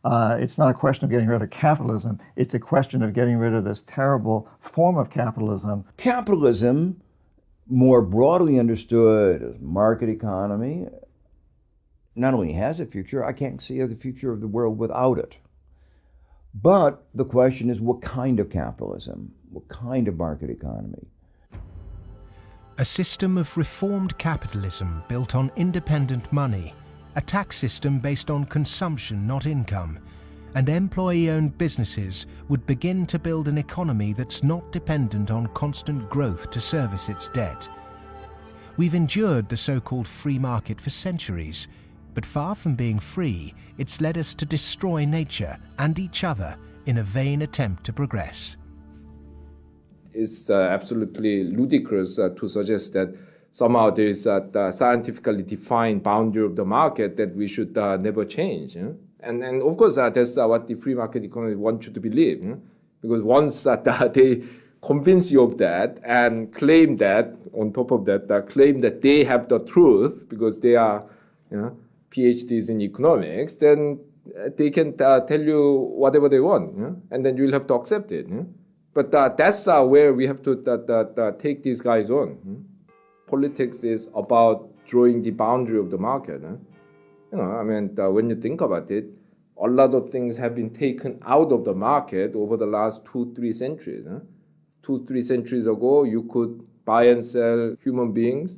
It's not a question of getting rid of capitalism. It's a question of getting rid of this terrible form of capitalism. Capitalism, more broadly understood as market economy, not only has a future, I can't see the future of the world without it. But the question is, what kind of capitalism? What kind of market economy? A system of reformed capitalism built on independent money, a tax system based on consumption, not income, and employee-owned businesses would begin to build an economy that's not dependent on constant growth to service its debt. We've endured the so-called free market for centuries, but far from being free, it's led us to destroy nature and each other in a vain attempt to progress. It's absolutely ludicrous to suggest that somehow there is a scientifically defined boundary of the market that we should never change. And of course, that's what the free market economy wants you to believe. Because once they convince you of that and claim that, on top of that, claim that they have the truth because they are PhDs in economics, then they can tell you whatever they want, and then you'll have to accept it. But that's where we have to take these guys on. Politics is about drawing the boundary of the market. When you think about it, a lot of things have been taken out of the market over the last 2-3 centuries. 2-3 centuries ago, you could buy and sell human beings,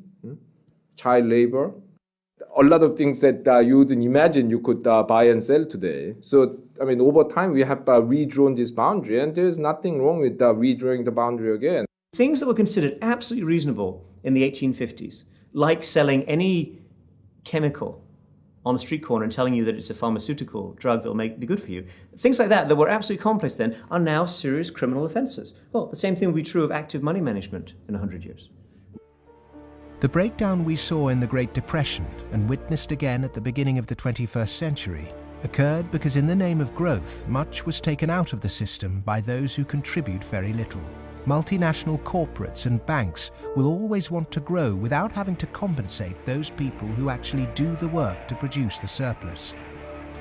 child labor. A lot of things that you wouldn't imagine you could buy and sell today. So, over time, we have redrawn this boundary, and there's nothing wrong with redrawing the boundary again. Things that were considered absolutely reasonable in the 1850s, like selling any chemical on a street corner and telling you that it's a pharmaceutical drug that will be good for you, things like that were absolutely commonplace then, are now serious criminal offences. Well, the same thing will be true of active money management in 100 years. The breakdown we saw in the Great Depression and witnessed again at the beginning of the 21st century occurred because in the name of growth, much was taken out of the system by those who contribute very little. Multinational corporates and banks will always want to grow without having to compensate those people who actually do the work to produce the surplus.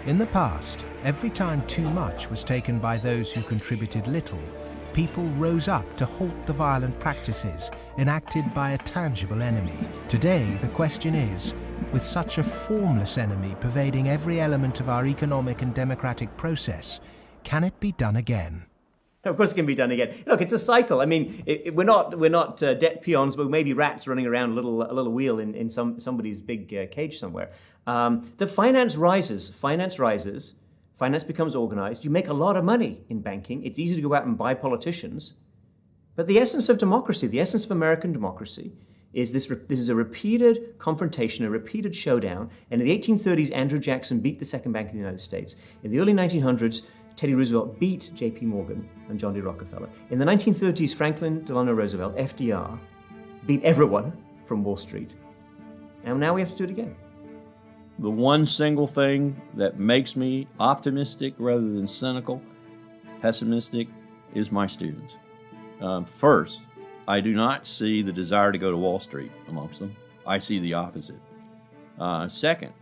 In the past, every time too much was taken by those who contributed little, people rose up to halt the violent practices enacted by a tangible enemy. Today, the question is, with such a formless enemy pervading every element of our economic and democratic process, can it be done again? Of course it can be done again. Look, it's a cycle. We're not debt peons, but maybe rats running around a little wheel in somebody's big cage somewhere. The finance rises, finance becomes organized. You make a lot of money in banking. It's easy to go out and buy politicians. But the essence of democracy, the essence of American democracy, is this is a repeated confrontation, a repeated showdown. And in the 1830s, Andrew Jackson beat the second bank in the United States. In the early 1900s, Teddy Roosevelt beat J.P. Morgan and John D. Rockefeller. In the 1930s, Franklin Delano Roosevelt, FDR, beat everyone from Wall Street. And now we have to do it again. the one single thing that makes me optimistic rather than cynical, pessimistic, is my students. First, I do not see the desire to go to Wall Street amongst them. I see the opposite. Second,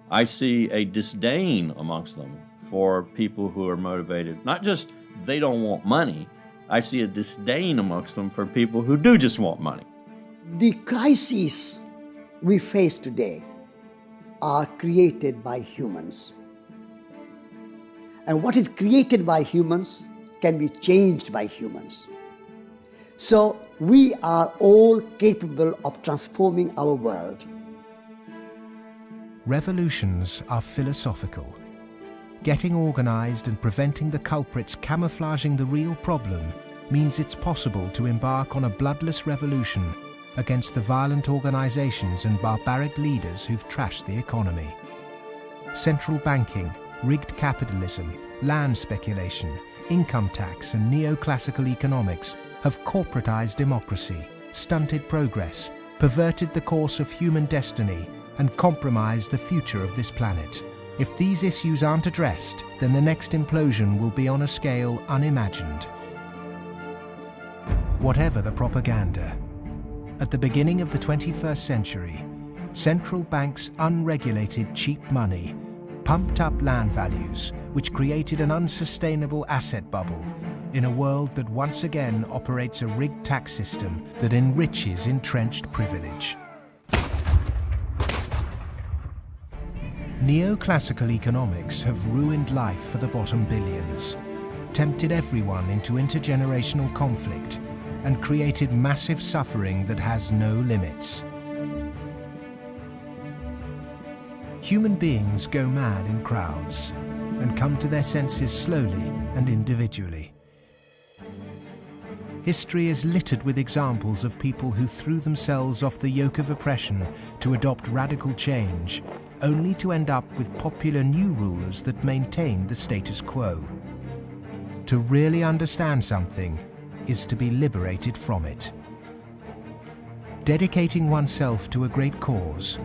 I see a disdain amongst them for people who are motivated. Not just they don't want money, I see a disdain amongst them for people who do just want money. The crises we face today are created by humans. And what is created by humans can be changed by humans. So we are all capable of transforming our world. Revolutions are philosophical. Getting organized and preventing the culprits camouflaging the real problem means it's possible to embark on a bloodless revolution against the violent organizations and barbaric leaders who've trashed the economy. Central banking, rigged capitalism, land speculation, income tax and neoclassical economics have corporatized democracy, stunted progress, perverted the course of human destiny and compromised the future of this planet. If these issues aren't addressed, then the next implosion will be on a scale unimagined. Whatever the propaganda, at the beginning of the 21st century, central banks' unregulated cheap money pumped up land values, which created an unsustainable asset bubble in a world that once again operates a rigged tax system that enriches entrenched privilege. Neoclassical economics have ruined life for the bottom billions, tempted everyone into intergenerational conflict, and created massive suffering that has no limits. Human beings go mad in crowds and come to their senses slowly and individually. History is littered with examples of people who threw themselves off the yoke of oppression to adopt radical change, only to end up with popular new rulers that maintain the status quo. To really understand something is to be liberated from it. Dedicating oneself to a great cause,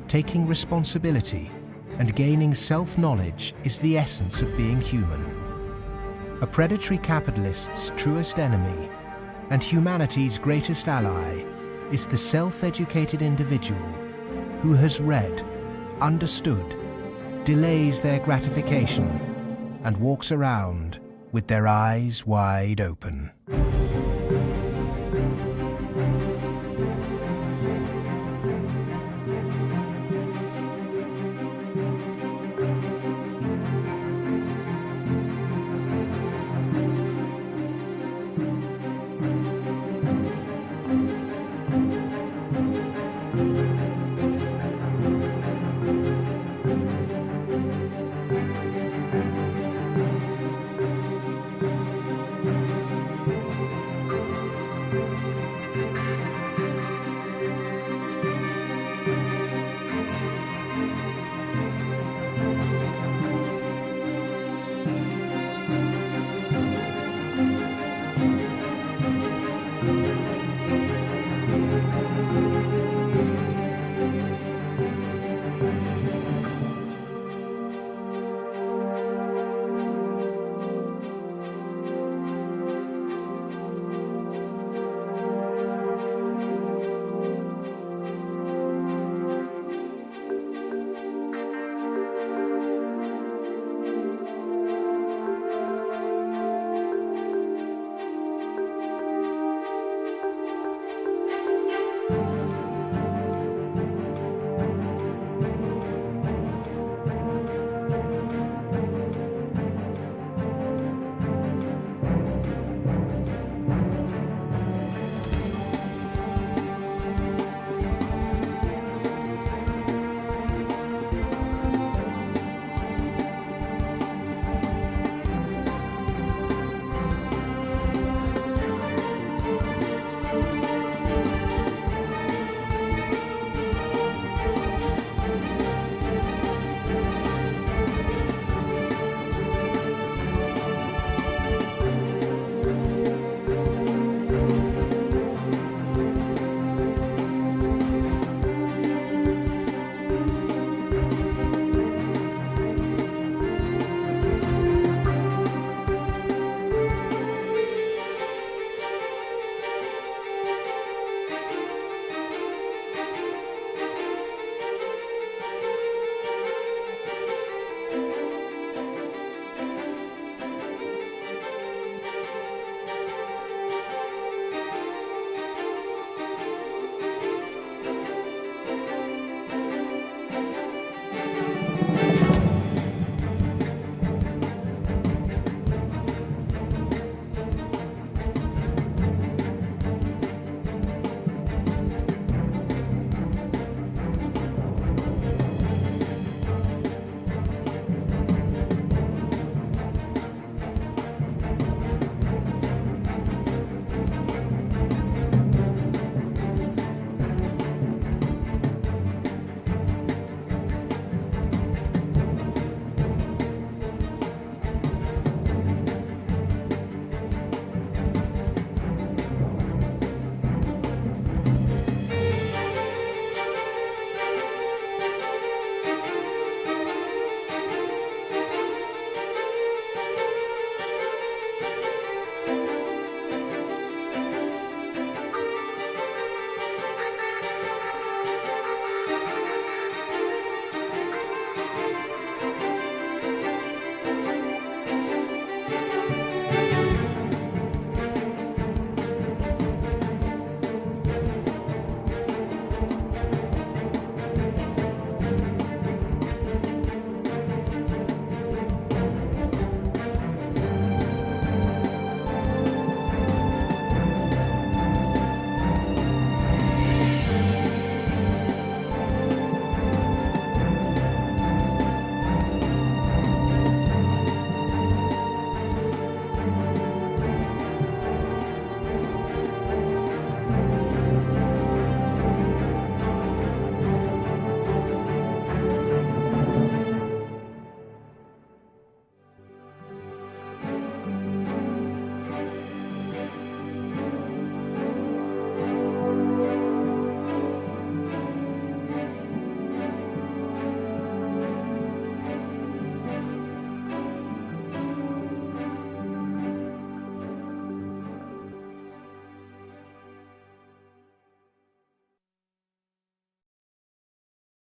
taking responsibility, and gaining self-knowledge is the essence of being human. A predatory capitalist's truest enemy and humanity's greatest ally is the self-educated individual who has read, understood, delays their gratification, and walks around with their eyes wide open.